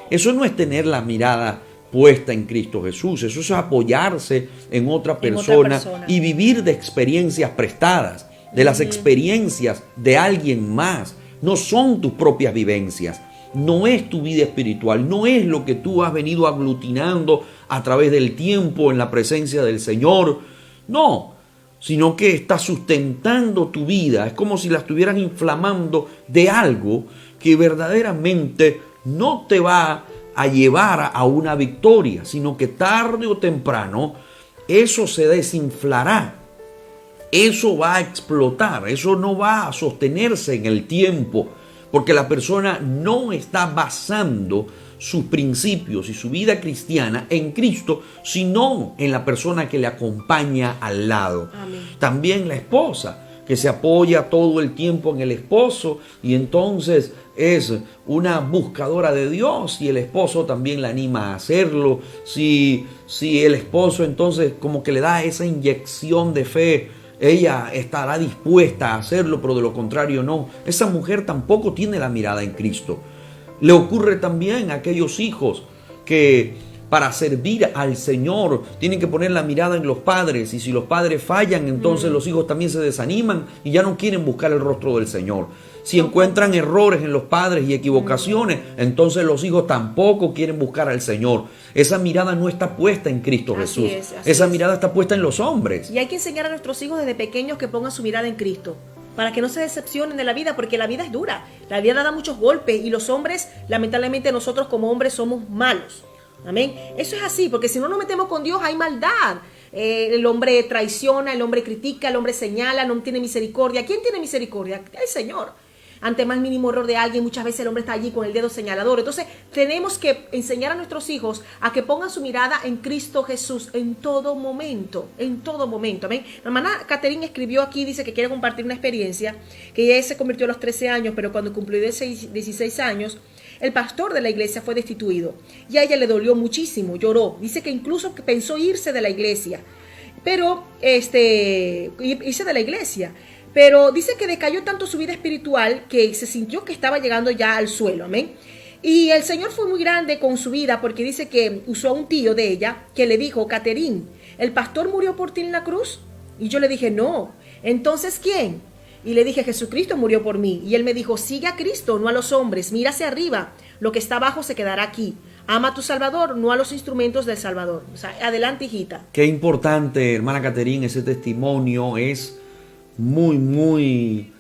Eso no es tener la mirada puesta en Cristo Jesús. Eso es apoyarse en otra persona y vivir de experiencias prestadas, de las experiencias de alguien más. No son tus propias vivencias, no es tu vida espiritual, no es lo que tú has venido aglutinando a través del tiempo en la presencia del Señor, no, sino que estás sustentando tu vida. Es como si la estuvieras inflamando de algo que verdaderamente no te va a llevar a una victoria, sino que tarde o temprano eso se desinflará. Eso va a explotar, eso no va a sostenerse en el tiempo, porque la persona no está basando sus principios y su vida cristiana en Cristo, sino en la persona que le acompaña al lado. Amén. También la esposa, que se apoya todo el tiempo en el esposo y entonces es una buscadora de Dios, y el esposo también la anima a hacerlo. Si el esposo entonces como que le da esa inyección de fe, ella estará dispuesta a hacerlo, pero de lo contrario no. Esa mujer tampoco tiene la mirada en Cristo. Le ocurre también a aquellos hijos que para servir al Señor tienen que poner la mirada en los padres, y si los padres fallan, entonces los hijos también se desaniman y ya no quieren buscar el rostro del Señor. Si encuentran errores en los padres y equivocaciones, entonces los hijos tampoco quieren buscar al Señor. Esa mirada no está puesta en Cristo Jesús. Esa mirada está puesta en los hombres. Y hay que enseñar a nuestros hijos desde pequeños que pongan su mirada en Cristo, para que no se decepcionen de la vida, porque la vida es dura. La vida da muchos golpes y los hombres, lamentablemente nosotros como hombres somos malos. Amén. Eso es así, porque si no nos metemos con Dios hay maldad. El hombre traiciona, el hombre critica, el hombre señala, no tiene misericordia. ¿Quién tiene misericordia? El Señor. Ante más mínimo error de alguien, muchas veces el hombre está allí con el dedo señalador. Entonces tenemos que enseñar a nuestros hijos a que pongan su mirada en Cristo Jesús en todo momento, en todo momento. Amén. La hermana Catherine escribió aquí, dice que quiere compartir una experiencia, que ella se convirtió a los 13 años, pero cuando cumplió 16 años, el pastor de la iglesia fue destituido y a ella le dolió muchísimo, lloró. Dice que incluso pensó irse de la iglesia, pero pero dice que decayó tanto su vida espiritual que se sintió que estaba llegando ya al suelo. Amén. Y el Señor fue muy grande con su vida, porque dice que usó a un tío de ella que le dijo: Catherine, ¿el pastor murió por ti en la cruz? Y yo le dije: no. Entonces, ¿quién? Y le dije: Jesucristo murió por mí. Y él me dijo: sigue a Cristo, no a los hombres. Mira hacia arriba. Lo que está abajo se quedará aquí. Ama a tu Salvador, no a los instrumentos del Salvador. O sea, adelante, hijita. Qué importante, hermana Catherine, ese testimonio es muy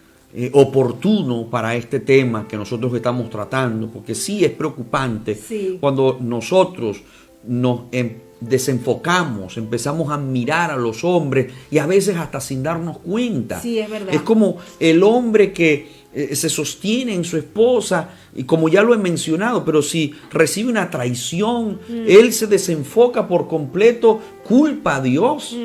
oportuno para este tema que nosotros estamos tratando, porque sí es preocupante cuando nosotros nos desenfocamos, empezamos a mirar a los hombres y a veces hasta sin darnos cuenta. Sí, es verdad. Es como el hombre que se sostiene en su esposa, y como ya lo he mencionado, pero si recibe una traición, él se desenfoca por completo, culpa a Dios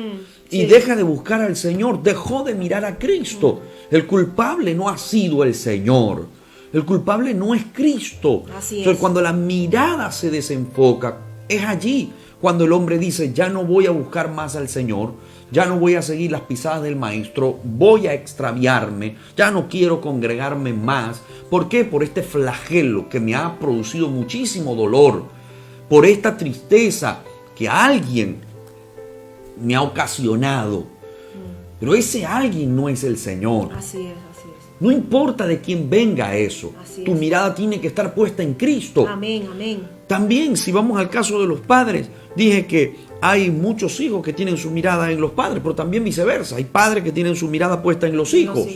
y deja de buscar al Señor, dejó de mirar a Cristo. El culpable no ha sido el Señor, el culpable no es Cristo. Así Entonces, es. cuando la mirada se desenfoca, es allí cuando el hombre dice: ya no voy a buscar más al Señor, ya no voy a seguir las pisadas del maestro, voy a extraviarme, ya no quiero congregarme más. ¿Por qué? Por este flagelo que me ha producido muchísimo dolor, por esta tristeza que alguien me ha ocasionado. Pero ese alguien no es el Señor. Así es, así es. No importa de quién venga eso, tu mirada tiene que estar puesta en Cristo. Amén, amén. También, si vamos al caso de los padres, dije que hay muchos hijos que tienen su mirada en los padres, pero también viceversa. Hay padres que tienen su mirada puesta en los hijos.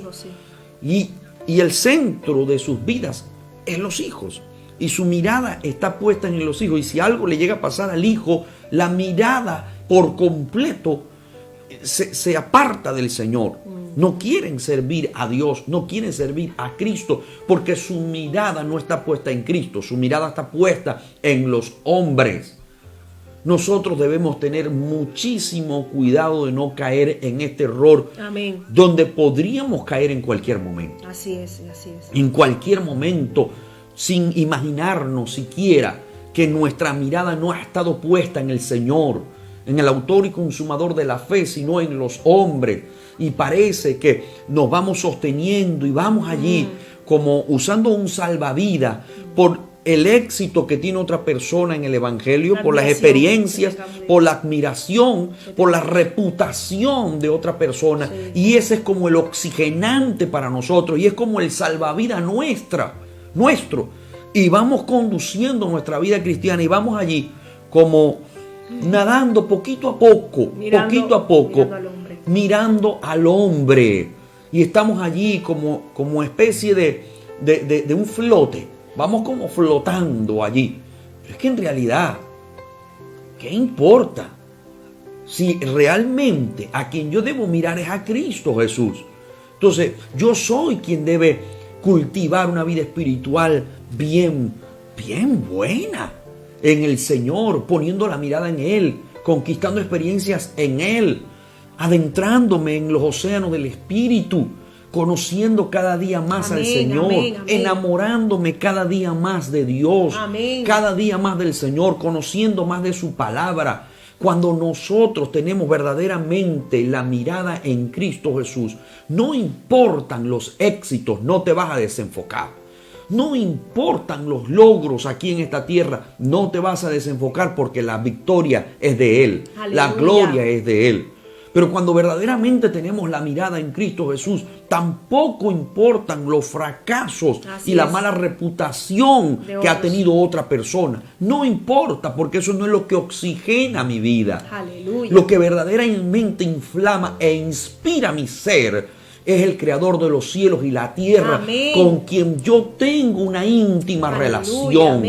Sí. Y el centro de sus vidas es los hijos. Y su mirada está puesta en los hijos. Y si algo le llega a pasar al hijo, la mirada por completo se aparta del Señor. No quieren servir a Dios, no quieren servir a Cristo, porque su mirada no está puesta en Cristo, su mirada está puesta en los hombres. Nosotros debemos tener muchísimo cuidado de no caer en este error. Amén. Donde podríamos caer en cualquier momento. Así es, así es. En cualquier momento, sin imaginarnos siquiera que nuestra mirada no ha estado puesta en el Señor, en el autor y consumador de la fe, sino en los hombres. Y parece que nos vamos sosteniendo y vamos allí como usando un salvavidas por el éxito que tiene otra persona en el Evangelio, por las experiencias, por la admiración, por la reputación de otra persona. Sí. Y ese es como el oxigenante para nosotros y es como el salvavidas nuestro. Y vamos conduciendo nuestra vida cristiana y vamos allí como nadando poquito a poco, mirando al hombre. Y estamos allí como especie de un flote. Vamos como flotando allí. Pero es que en realidad, ¿qué importa? Si realmente a quien yo debo mirar es a Cristo Jesús. Entonces, yo soy quien debe cultivar una vida espiritual bien bien buena en el Señor, poniendo la mirada en Él, conquistando experiencias en Él, adentrándome en los océanos del Espíritu, conociendo cada día más al Señor, enamorándome cada día más de Dios, cada día más del Señor, conociendo más de su palabra. Cuando nosotros tenemos verdaderamente la mirada en Cristo Jesús, no importan los éxitos, no te vas a desenfocar. No importan los logros aquí en esta tierra, no te vas a desenfocar porque la victoria es de Él, la gloria es de Él. Pero cuando verdaderamente tenemos la mirada en Cristo Jesús, tampoco importan los fracasos y la mala reputación que ha tenido otra persona. No importa, porque eso no es lo que oxigena mi vida. Aleluya. Lo que verdaderamente inflama e inspira mi ser es el creador de los cielos y la tierra, con quien yo tengo una íntima relación.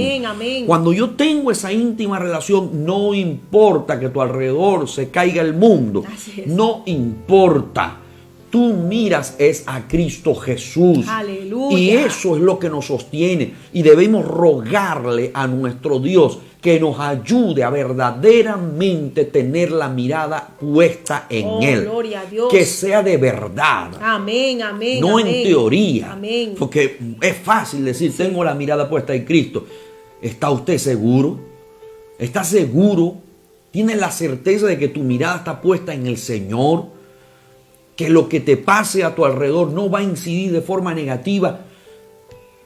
Cuando yo tengo esa íntima relación, no importa que a tu alrededor se caiga el mundo. No importa. Tú miras es a Cristo Jesús. Aleluya. Y eso es lo que nos sostiene. Y debemos rogarle a nuestro Dios que nos ayude a verdaderamente tener la mirada puesta en Él. Gloria a Dios. Que sea de verdad. Amén. No en teoría. Amén. Porque es fácil decir, tengo la mirada puesta en Cristo. ¿Está usted seguro? ¿Está seguro? ¿Tienes la certeza de que tu mirada está puesta en el Señor? Que lo que te pase a tu alrededor no va a incidir de forma negativa,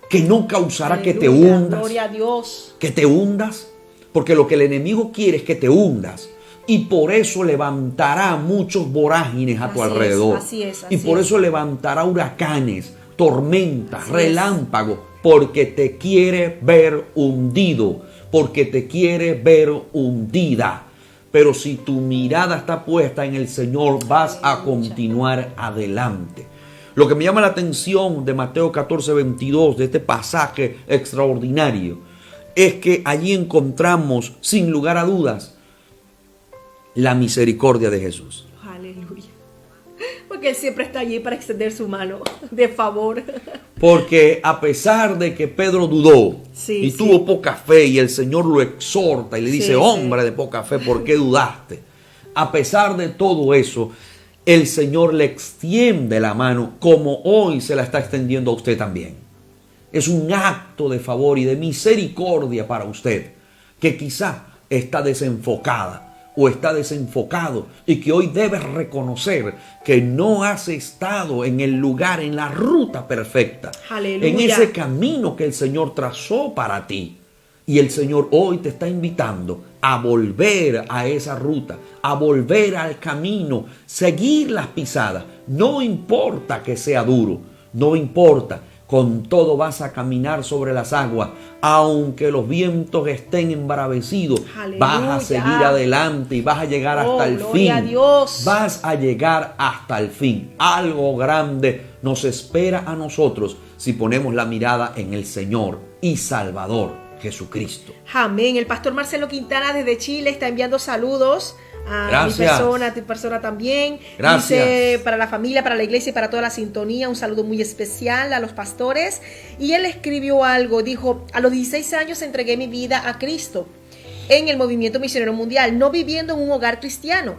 que no causará que te hundas. Gloria a Dios. Que te hundas. Porque lo que el enemigo quiere es que te hundas. Y por eso levantará muchos vorágines a tu alrededor. Y por eso levantará huracanes, tormentas, relámpagos. Porque te quiere ver hundido. Porque te quiere ver hundida. Pero si tu mirada está puesta en el Señor, vas a continuar adelante. Lo que me llama la atención de Mateo 14:22, de este pasaje extraordinario, es que allí encontramos, sin lugar a dudas, la misericordia de Jesús. Aleluya. Porque Él siempre está allí para extender su mano de favor. Porque a pesar de que Pedro dudó y tuvo poca fe, y el Señor lo exhorta y le dice, hombre de poca fe, ¿por qué dudaste? A pesar de todo eso, el Señor le extiende la mano como hoy se la está extendiendo a usted también. Es un acto de favor y de misericordia para usted, que quizá está desenfocada o está desenfocado y que hoy debes reconocer que no has estado en el lugar, en la ruta perfecta. Aleluya. En ese camino que el Señor trazó para ti. Y el Señor hoy te está invitando a volver a esa ruta, a volver al camino, seguir las pisadas. No importa que sea duro, no importa. Con todo vas a caminar sobre las aguas, aunque los vientos estén embravecidos. Aleluya. Vas a seguir adelante y vas a llegar hasta el fin. Gloria a Dios. Vas a llegar hasta el fin. Algo grande nos espera a nosotros si ponemos la mirada en el Señor y Salvador Jesucristo. Amén. El pastor Marcelo Quintana desde Chile está enviando saludos a mi persona, a tu persona también. Gracias. Dice, para la familia, para la iglesia y para toda la sintonía, un saludo muy especial a los pastores. Y él escribió algo, dijo, a los 16 años entregué mi vida a Cristo en el movimiento misionero mundial, no viviendo en un hogar cristiano.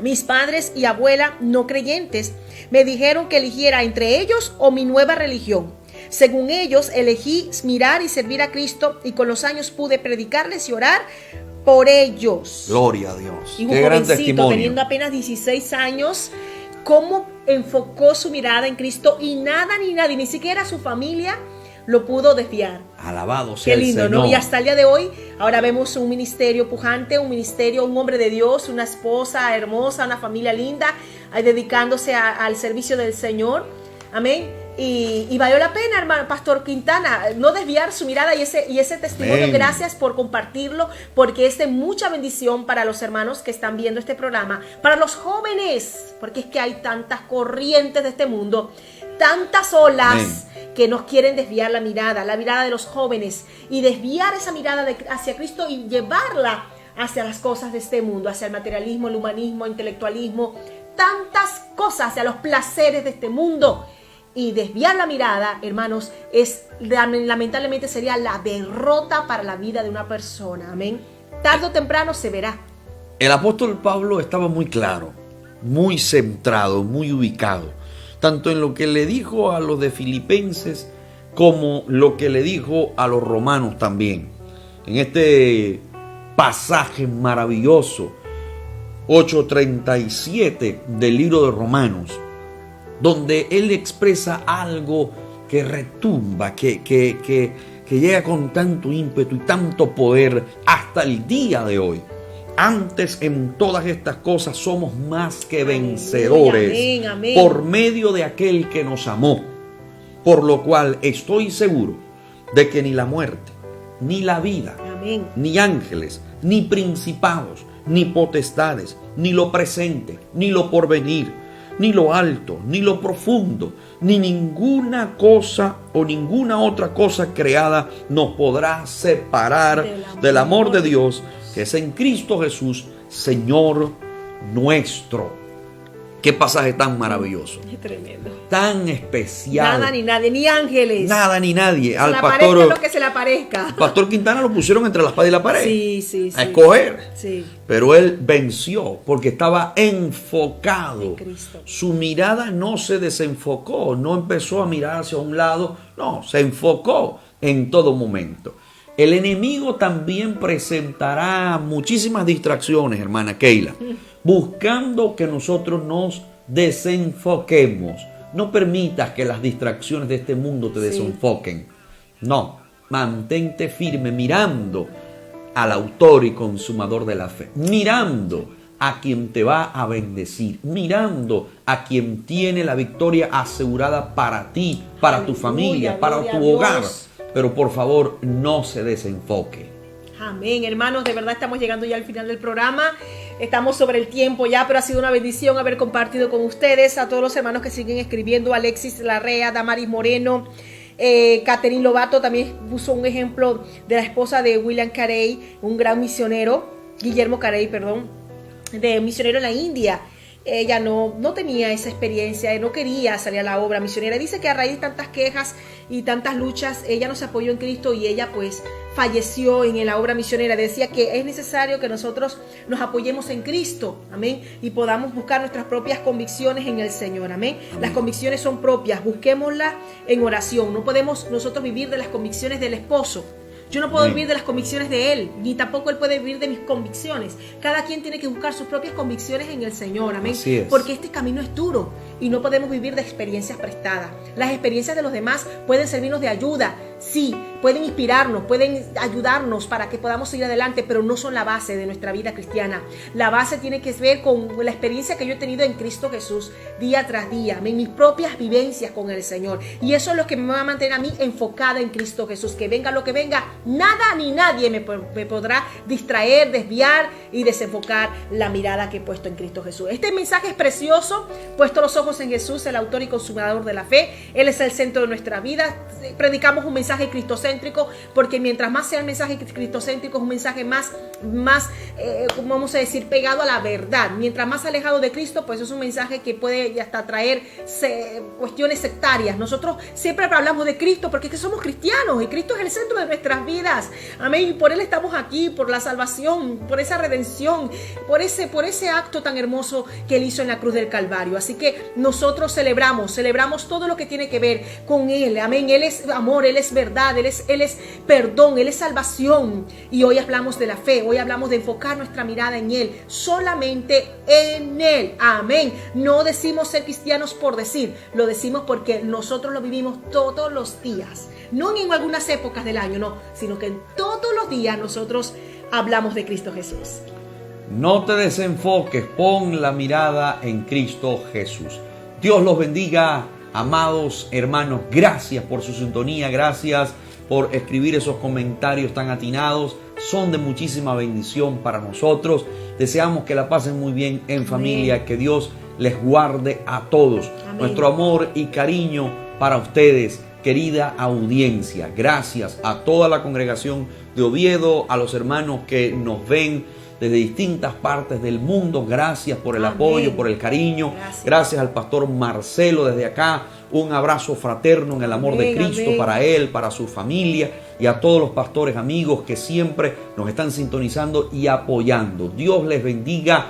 Mis padres y abuela no creyentes me dijeron que eligiera entre ellos o mi nueva religión. Según ellos, elegí mirar y servir a Cristo y con los años pude predicarles y orar por ellos. Gloria a Dios. Y un Qué gran jovencito, testimonio. teniendo apenas 16 años, cómo enfocó su mirada en Cristo y nada ni nadie, ni siquiera su familia, lo pudo desviar. Alabado sea Qué lindo, el Señor. ¿no? Y hasta el día de hoy, ahora vemos un ministerio pujante, un ministerio, un hombre de Dios, una esposa hermosa, una familia linda, dedicándose al servicio del Señor. Amén. Y valió la pena, hermano Pastor Quintana, no desviar su mirada y ese testimonio. Amén. Gracias por compartirlo, porque es de mucha bendición para los hermanos que están viendo este programa, para los jóvenes, porque es que hay tantas corrientes de este mundo, tantas olas. Amén. Que nos quieren desviar la mirada de los jóvenes, y desviar esa mirada hacia Cristo y llevarla hacia las cosas de este mundo, hacia el materialismo, el humanismo, el intelectualismo, tantas cosas, hacia los placeres de este mundo. y desviar la mirada, hermanos, lamentablemente sería la derrota para la vida de una persona. Amén. Tarde o temprano se verá. El apóstol Pablo estaba muy claro, muy centrado, muy ubicado, tanto en lo que le dijo a los de Filipenses como lo que le dijo a los romanos también. En este pasaje maravilloso, 8:37 del libro de Romanos, donde él expresa algo que retumba, que llega con tanto ímpetu y tanto poder hasta el día de hoy. Antes, en todas estas cosas somos más que vencedores, amén, amén, por medio de aquel que nos amó. Por lo cual estoy seguro de que ni la muerte, ni la vida, amén, ni ángeles, ni principados, ni potestades, ni lo presente, ni lo porvenir, ni lo alto, ni lo profundo, ni ninguna cosa o ninguna otra cosa creada nos podrá separar del amor de Dios, que es en Cristo Jesús, Señor nuestro. Qué pasaje tan maravilloso, es tremendo, tan especial. Nada ni nadie, ni ángeles, Nada ni nadie. se Al le aparezca pastor, lo que se le aparezca. pastor Quintana lo pusieron entre la espada y la pared, Sí, a escoger. Sí. Pero él venció porque estaba enfocado. En Cristo. Su mirada no se desenfocó, no empezó a mirar hacia un lado, no, se enfocó en todo momento. El enemigo también presentará muchísimas distracciones, hermana Keila, buscando que nosotros nos desenfoquemos. No permitas que las distracciones de este mundo te desenfoquen. No, mantente firme mirando al autor y consumador de la fe, mirando a quien te va a bendecir, mirando a quien tiene la victoria asegurada para ti, para tu familia, para tu hogar. Pero por favor, no se desenfoque. Amén, hermanos, de verdad estamos llegando ya al final del programa. Estamos sobre el tiempo ya, pero ha sido una bendición haber compartido con ustedes. A todos los hermanos que siguen escribiendo, Alexis Larrea, Damaris Moreno, Catherine Lobato también puso un ejemplo de la esposa de William Carey, un gran misionero, Guillermo Carey, perdón, de misionero en la India. Ella no tenía esa experiencia, no quería salir a la obra misionera. Dice que a raíz de tantas quejas y tantas luchas, ella no se apoyó en Cristo y ella pues falleció en la obra misionera. Decía que es necesario que nosotros nos apoyemos en Cristo, amén, y podamos buscar nuestras propias convicciones en el Señor, amén. Las convicciones son propias, busquémoslas en oración. No podemos nosotros vivir de las convicciones del esposo. Yo no puedo vivir de las convicciones de él, ni tampoco él puede vivir de mis convicciones. Cada quien tiene que buscar sus propias convicciones en el Señor, amén. Así es. Porque este camino es duro y no podemos vivir de experiencias prestadas. Las experiencias de los demás pueden servirnos de ayuda, sí, pueden inspirarnos, pueden ayudarnos para que podamos seguir adelante, pero no son la base de nuestra vida cristiana. La base tiene que ver con la experiencia que yo he tenido en Cristo Jesús día tras día, en mis propias vivencias con el Señor. Y eso es lo que me va a mantener a mí enfocada en Cristo Jesús. Que venga lo que venga, nada ni nadie me podrá distraer, desviar y desenfocar la mirada que he puesto en Cristo Jesús. Este mensaje es precioso, puesto los ojos en Jesús, el autor y consumador de la fe. Él es el centro de nuestra vida. Predicamos un mensaje cristocéntrico, porque mientras más sea el mensaje cristocéntrico, es un mensaje más vamos a decir, pegado a la verdad. Mientras más alejado de Cristo, pues es un mensaje que puede hasta traer cuestiones sectarias. Nosotros siempre hablamos de Cristo porque es que somos cristianos y Cristo es el centro de nuestras vidas, amén, y por Él estamos aquí, por la salvación, por esa redención, por ese acto tan hermoso que Él hizo en la cruz del Calvario. Así que nosotros celebramos todo lo que tiene que ver con Él, amén. Él es amor, Él es verdad, Él es perdón, Él es salvación. Y hoy hablamos de la fe, hoy hablamos de enfocar nuestra mirada en Él, solamente en Él, amén. No decimos ser cristianos por decir, lo decimos porque nosotros lo vivimos todos los días, no en algunas épocas del año, no, sino que en todos los días nosotros hablamos de Cristo Jesús. No te desenfoques, pon la mirada en Cristo Jesús. Dios los bendiga, amados hermanos. Gracias por su sintonía, gracias por escribir esos comentarios tan atinados. Son de muchísima bendición para nosotros. Deseamos que la pasen muy bien en familia, amén. Que Dios les guarde a todos. Amén. Nuestro amor y cariño para ustedes, querida audiencia. Gracias a toda la congregación de Oviedo, a los hermanos que nos ven desde distintas partes del mundo. Gracias por el Amén. apoyo, por el cariño. Gracias al pastor Marcelo desde acá. Un abrazo fraterno en el amor de Amén, Cristo amén. para él, para su familia y a todos los pastores amigos que siempre nos están sintonizando y apoyando. Dios les bendiga,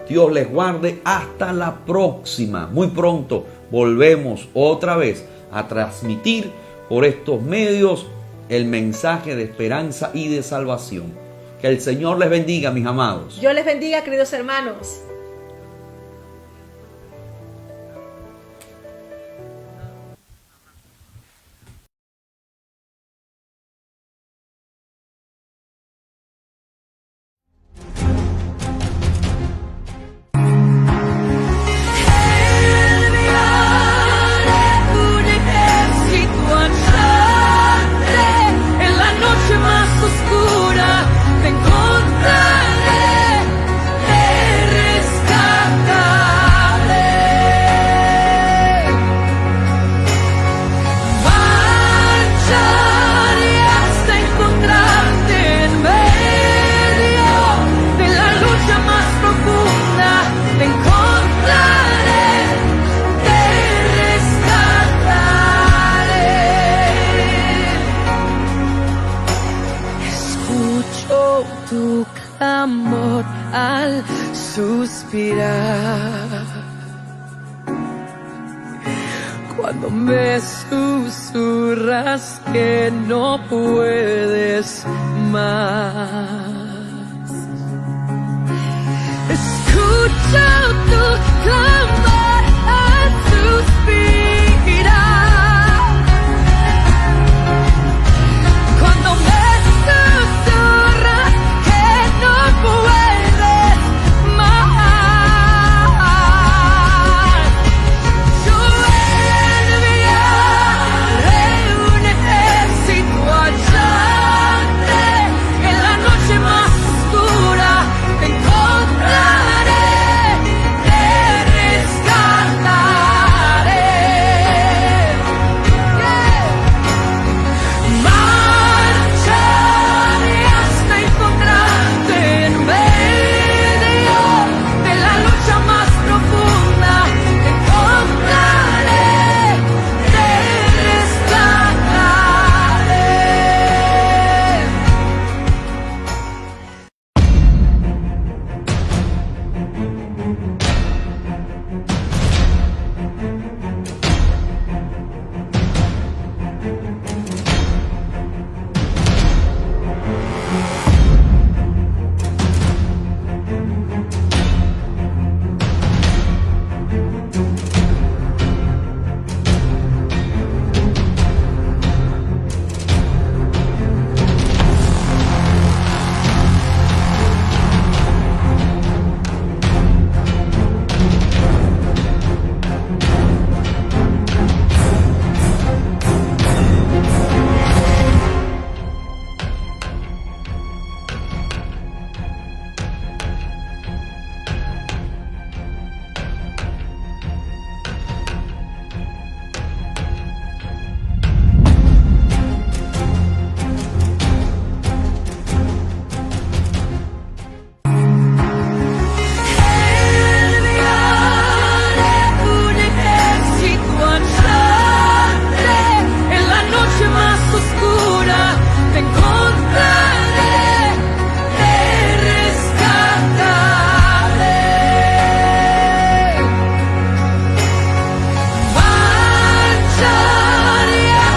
Dios les guarde. Hasta la próxima. Muy pronto volvemos otra vez a transmitir por estos medios el mensaje de esperanza y de salvación. Que el Señor les bendiga, mis amados. Dios les bendiga, queridos hermanos. Un ejército andante en la noche más oscura te encontraré, te rescataré. Marcharé hasta encontrarte en medio de la lucha más profunda, te encontraré, te rescataré. Escucho tu clamor al suspirar, cuando me susurras que no puedes más. Escucho tu